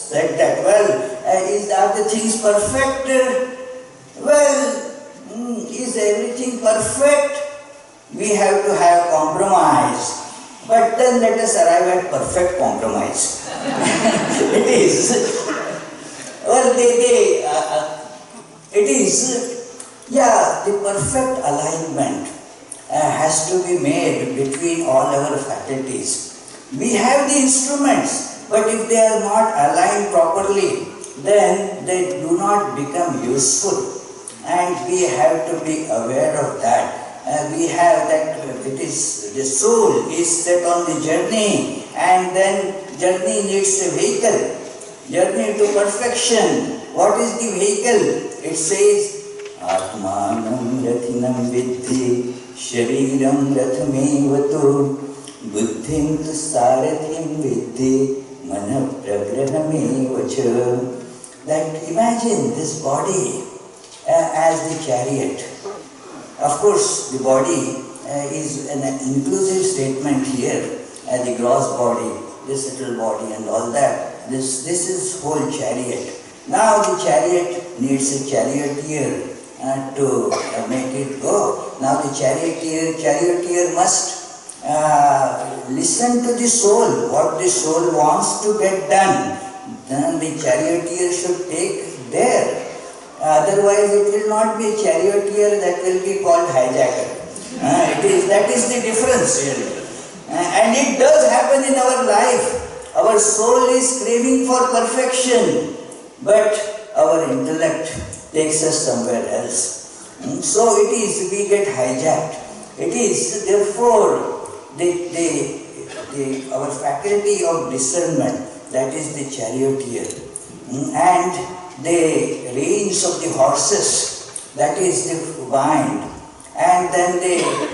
said that, are the things perfect? Is everything perfect? We have to have compromise. But then let us arrive at perfect compromise. It is. The perfect alignment has to be made between all our faculties. We have the instruments, but if they are not aligned properly, then they do not become useful. And we have to be aware of that. We have that the soul is set on the journey, and then journey needs a vehicle. Journey to perfection. What is the vehicle? It says, Atmanam Rathinam Vidhi Shariram Rathmevatu Buddhim tu Sarathim Vidhi Mana Pragrahamevacha. That imagine this body as the chariot. Of course, the body is an inclusive statement here, the gross body, this little body and all that. This is whole chariot. Now the chariot needs a charioteer to make it go. Now the charioteer must listen to the soul, what the soul wants to get done. Then the charioteer should take there. Otherwise it will not be a charioteer, that will be called hijacker. That is the difference really. And it does happen in our life. Our soul is craving for perfection, but our intellect takes us somewhere else. So it is, we get hijacked. It is therefore our faculty of discernment, that is the charioteer. And the reins of the horses, that is the mind, and then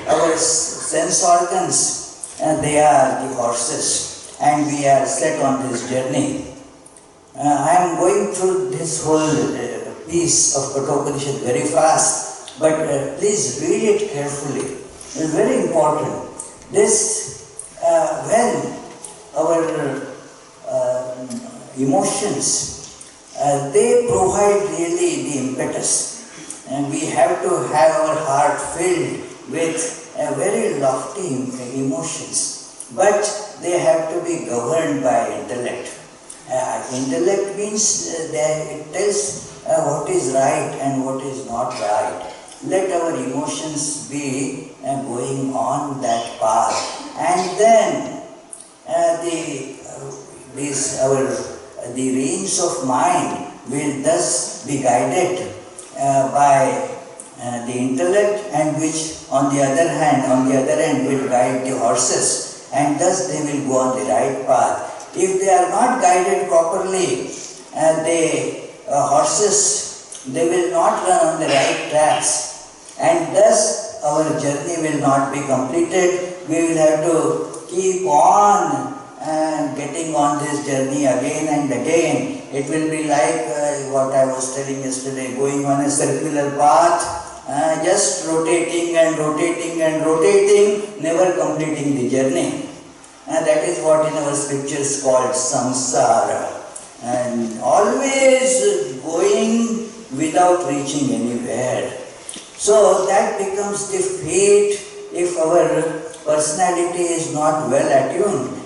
our sense organs, and they are the horses, and we are set on this journey. I am going through this whole piece of Kathopanishad very fast, but please read it carefully. It is very important. When our emotions, they provide really the impetus, and we have to have our heart filled with very lofty emotions, but they have to be governed by intellect. Intellect means it tells what is right and what is not right. Let our emotions be going on that path, and then the reins of mind will thus be guided by the intellect, and which on the other end will guide the horses, and thus they will go on the right path. If they are not guided properly, the horses, they will not run on the right tracks, and thus our journey will not be completed. We will have to keep on getting on this journey again and again. It will be like what I was telling yesterday, going on a circular path, just rotating and rotating and rotating, never completing the journey. That is what in our scriptures called samsara, and always going without reaching anywhere. So that becomes the fate if our personality is not well attuned.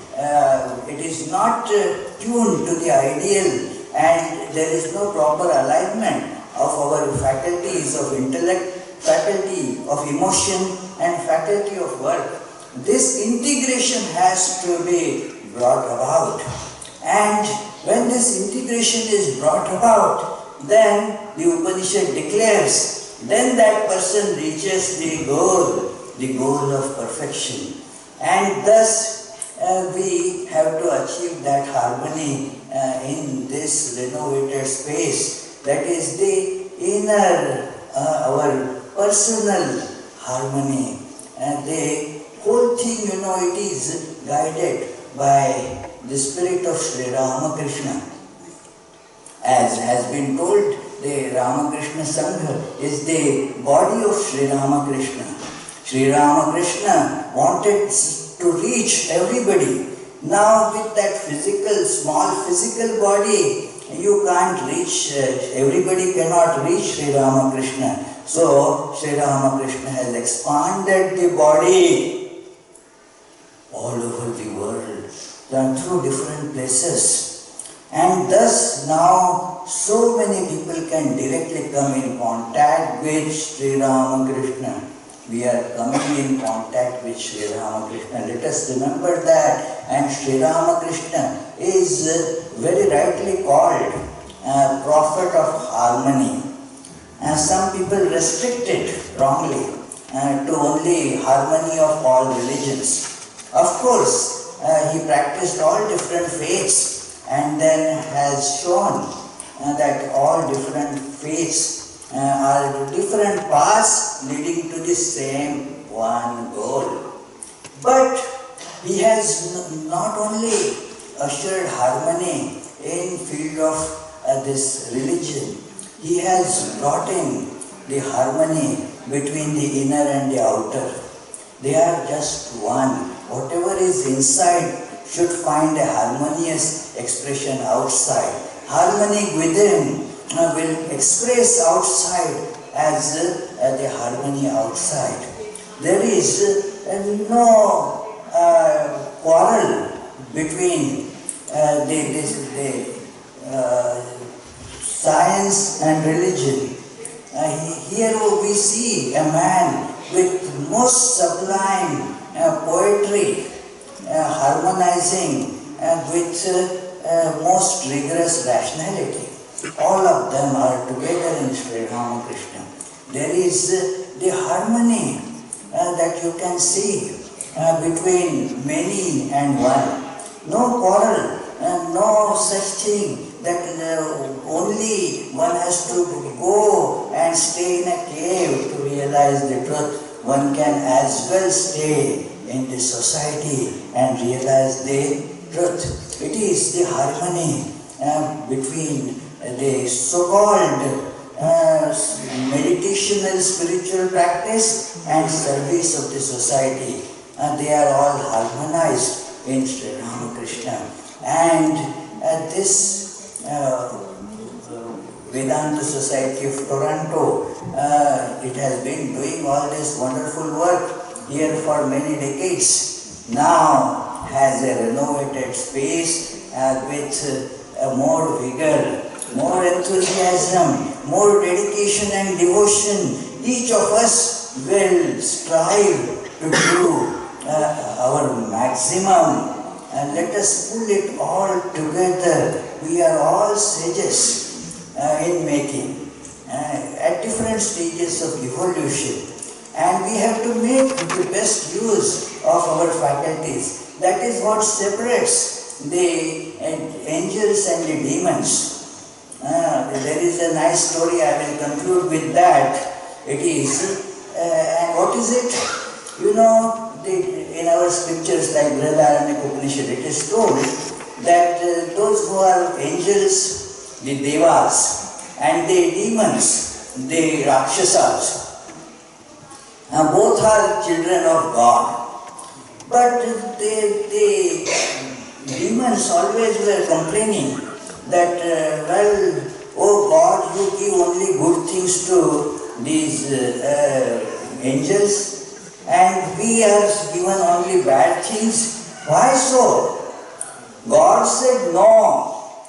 It is not tuned to the ideal, and there is no proper alignment of our faculties of intellect, faculty of emotion, and faculty of work. This integration has to be brought about, and when this integration is brought about, then the Upanishad declares then that person reaches the goal of perfection. And thus we have to achieve that harmony in this renovated space. That is the inner, our personal harmony. And the whole thing, it is guided by the spirit of Sri Ramakrishna. As has been told, the Ramakrishna Sangha is the body of Sri Ramakrishna. Sri Ramakrishna wanted to reach everybody. Now with that small physical body, you can't reach, everybody cannot reach Sri Ramakrishna. So Sri Ramakrishna has expanded the body all over the world, through different places. And thus now so many people can directly come in contact with Sri Ramakrishna. We are coming in contact with Sri Ramakrishna. Let us remember that. And Sri Ramakrishna is very rightly called prophet of harmony. And some people restrict it wrongly to only harmony of all religions. Of course, he practiced all different faiths and then has shown that all different faiths are different paths leading to the same one goal. But he has not only assured harmony in field of this religion, he has brought in the harmony between the inner and the outer. They are just one. Whatever is inside should find a harmonious expression outside. Harmony within will express outside as the harmony outside. There is no quarrel between the science and religion. Here we see a man with most sublime poetry harmonizing with most rigorous rationality. All of them are together in Sri Ramakrishna. There is the harmony that you can see between many and one. No quarrel, no such thing that only one has to go and stay in a cave to realize the truth. One can as well stay in the society and realize the truth. It is the harmony between the so-called meditational spiritual practice and service of the society. They are all harmonized in Sri Ramakrishna. And this Vedanta Society of Toronto, it has been doing all this wonderful work here for many decades. Now has a renovated space with more vigor, more enthusiasm, more dedication and devotion. Each of us will strive to do our maximum, and let us pull it all together. We are all sages in making, at different stages of evolution, and we have to make the best use of our faculties. That is what separates the angels and the demons. There is a nice story, I will conclude with that. It is, and what is it? You know, in our scriptures like Renovation Upanishad, it is told that those who are angels, the devas, and the demons, the rakshasas, both are children of God. But the demons always were complaining that, well, oh God, you give only good things to these angels, and we are given only bad things. Why so? God said, no,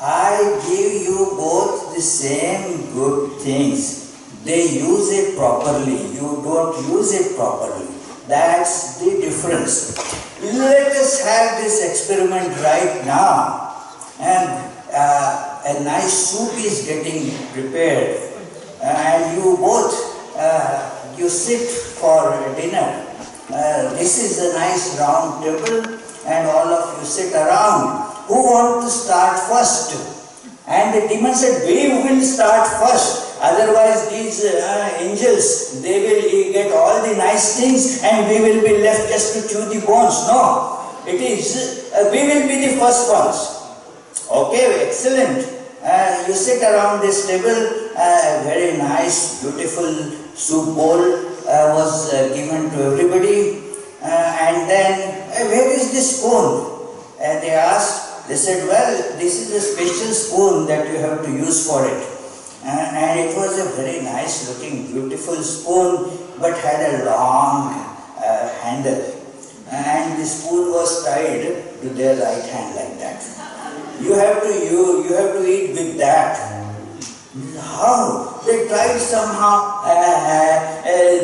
I give you both the same good things. They use it properly, you don't use it properly. That's the difference. Let us have this experiment right now. And a nice soup is getting prepared and you both, you sit for dinner. This is a nice round table and all of you sit around. Who want to start first? And the demon said, we will start first. Otherwise these angels, they will get all the nice things and we will be left just to chew the bones. No, it is, we will be the first ones. Okay, excellent. You sit around this table, very nice, beautiful soup bowl was given to everybody. And then, where is the spoon? And they asked, they said, well, this is a special spoon that you have to use for it. And it was a very nice looking, beautiful spoon, but had a long handle. And the spoon was tied to their right hand like that. You have to eat with that. How? They tried somehow,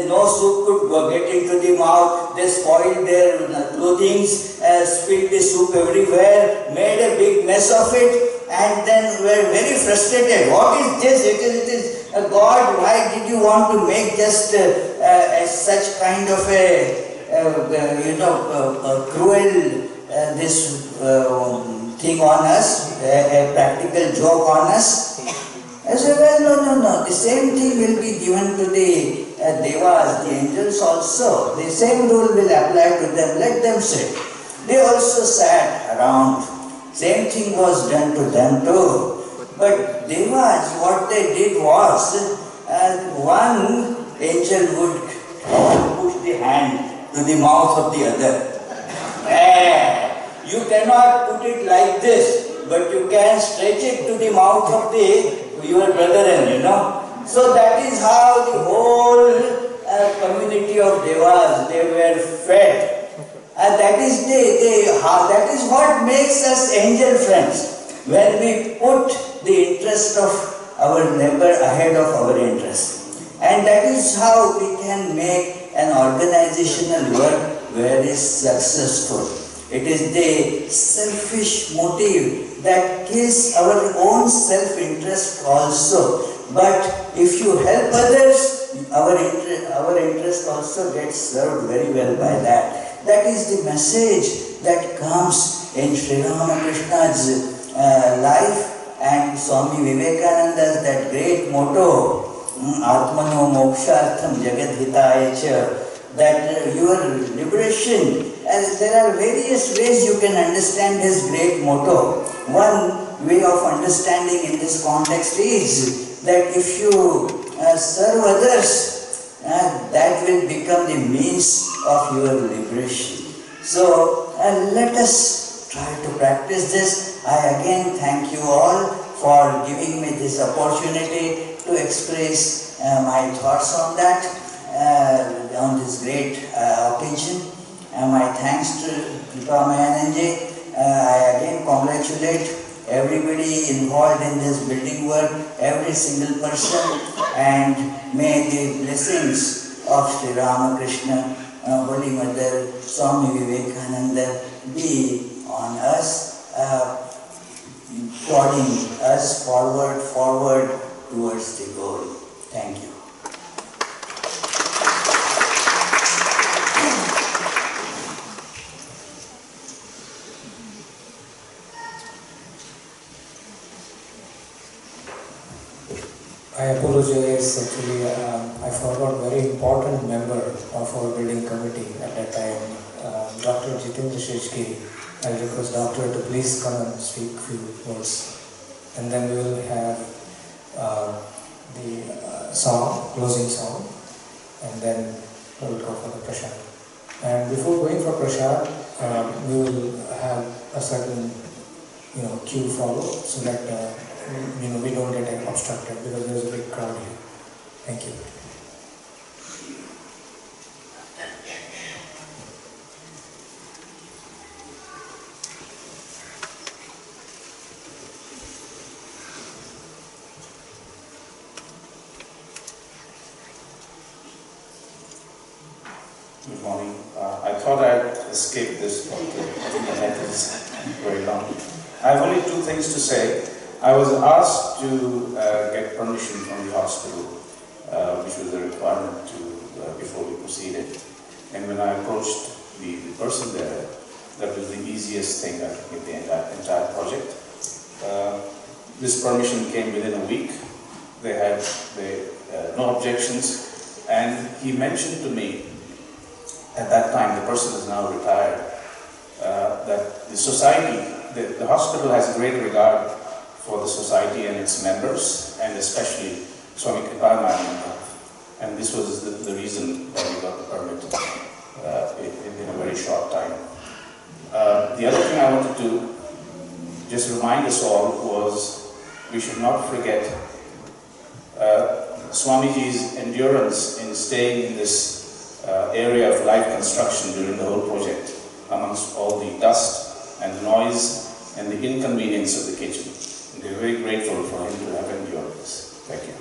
no soup could get into the mouth, they spoiled their clothing, spilled the soup everywhere, made a big mess of it, and then were very frustrated. What is this? It is God, why did you want to make just such kind of a cruel this thing on us, a practical joke on us? I said, well, no. The same thing will be given to the devas, the angels also. The same rule will apply to them. Let them sit. They also sat around. Same thing was done to them too. But devas, what they did was, one angel would push the hand to the mouth of the other. You cannot put it like this, but you can stretch it to the mouth of your brethren, So that is how the whole community of devas, they were fed. And that is what makes us angel friends. When we put the interest of our neighbor ahead of our interest. And that is how we can make an organizational work very successful. It is the selfish motive that kills our own self-interest also. But if you help others, our interest also gets served very well by that. That is the message that comes in Sri Ramakrishna's life and Swami Vivekananda's that great motto, Atmano Mokshartham Jagadhitaya Cha, that your liberation, as there are various ways you can understand his great motto. One way of understanding in this context is that if you serve others, that will become the means of your liberation. So let us try to practice this. I again thank you all for giving me this opportunity to express my thoughts on that, on this great occasion. My thanks to Pramayananji. I again congratulate everybody involved in this building work, every single person, and may the blessings of Sri Ramakrishna, Holy Mother, Swami Vivekananda be on us, prodding us forward towards the goal. Thank you. I apologize, actually I forgot a very important member of our building committee at that time, Dr. Jitendra Sheshgiri. I request Doctor to please come and speak a few words. And then we will have the closing song, and then we will go for the prasad. And before going for prasad, we will have a certain cue follow, so that we don't get obstructed because there is a big crowd here. Thank you. Good morning. I thought I'd escape this, but I think the neck is very long. I have only two things to say. I was asked to get permission from the hospital which was a requirement to before we proceeded. And when I approached the person there, that was the easiest thing I could get the entire project. This permission came within a week. They had no objections, and he mentioned to me at that time, the person is now retired, that the society, the hospital has great regard for the society and its members, and especially Swami Kripamananda. And this was the reason why we got the permit in a very short time. The other thing I wanted to just remind us all was we should not forget Swamiji's endurance in staying in this area of live construction during the whole project, amongst all the dust and noise and the inconvenience of the kitchen. And we're very grateful for him to have endured this. Thank you.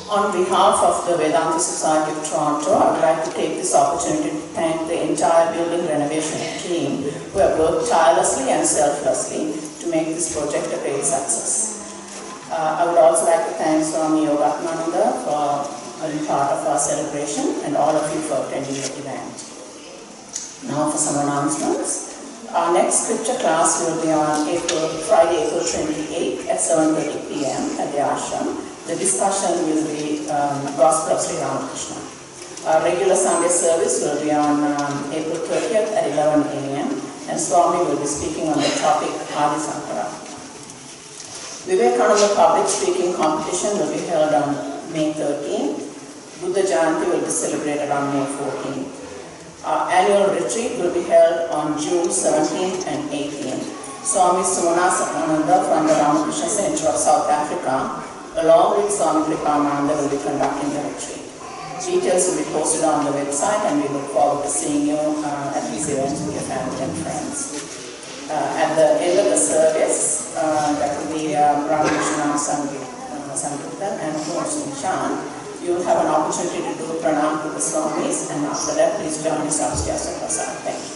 On behalf of the Vedanta Society of Toronto, I would like to take this opportunity to thank the entire building renovation team who have worked tirelessly and selflessly to make this project a great success. I would also like to thank Swami Yogatmananda for being part of our celebration and all of you for attending the event. Now for some announcements. Our next scripture class will be on Friday, April 28th at 7:30 p.m. at the ashram. The discussion will be Gospel of Sri Ramakrishna. Our regular Sunday service will be on April 30th at 11 a.m. and Swami will be speaking on the topic Adi Sankara. Vivekananda Public Speaking Competition will be held on May 13th. Buddha Jayanti will be celebrated on May 14th. Our annual retreat will be held on June 17th and 18th. Swami Sumanasa from the Ramakrishna Center of South Africa, along with Swami Kripamananda, will be conducting the retreat. Details will be posted on the website, and we look forward to seeing you at these events with your family and friends. At the end of the service, that will be Ramakrishna Sankirtan and Mohsin Chan. You will have an opportunity to do pranam to the Swamis, and after that, please join us upstairs at Prasad. Thank you.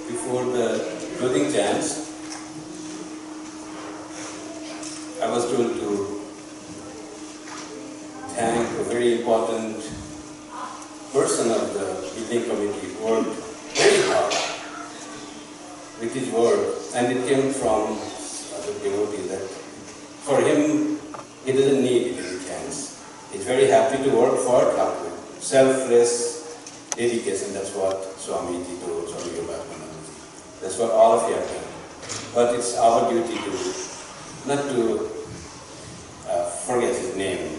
Before the closing chants, I was told to thank a very important person of the building committee who worked very hard with his work, and it came from the devotee that for him, he doesn't need any thanks. He's very happy to work for Thakur. Selfless dedication, that's what Swamiji told Swami Yogananda. That's what all of you have done. But it's our duty to not to forget his name.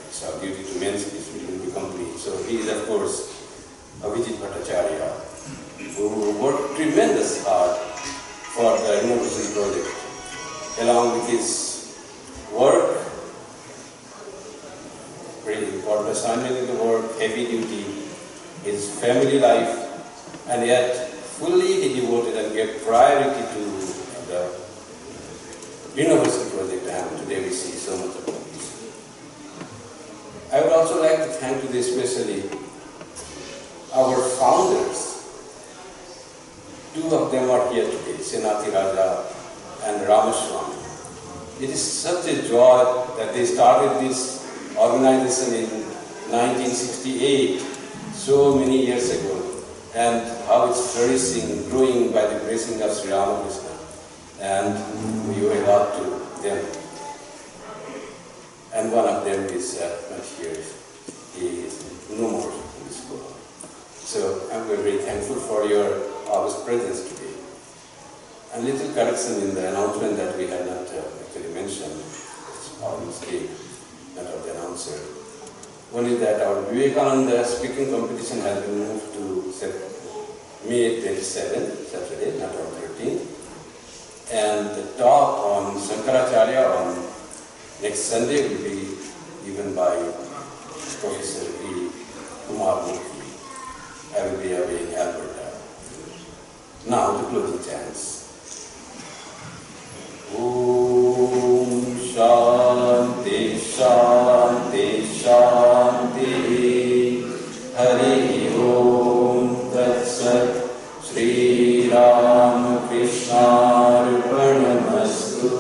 It's our duty to mention his will be complete. So he is, of course, Abhijit Bhattacharya, who worked tremendous hard for the Renovation project. Along with his work, very important assignment in the work, heavy duty, his family life, and yet fully he devoted and gave priority to the Renovation project, and today we see so much of this. I would also like to thank today especially our founders. Two of them are here today, Senathi Raja and Ramaswamy. It is such a joy that they started this organization in 1968, so many years ago, and how it's flourishing, growing by the blessing of Sri Ramakrishna. And we owe a lot to them. And one of them is not here. He is no more in this world. So I'm very thankful for your august presence today. And little correction in the announcement that we had not actually mentioned. It's our mistake, not of the announcer. One is that our Vivekananda speaking competition has been moved to May 27th, Saturday, not on 13th. And the talk on Shankaracharya on next Sunday will be given by Professor V. Kumar Murthy. I will be away in Alberta. Now the closing chants. Om Shanti Shanti Shanti Hari Om Tat Sat Sri Ram Krishna Arpanamastu.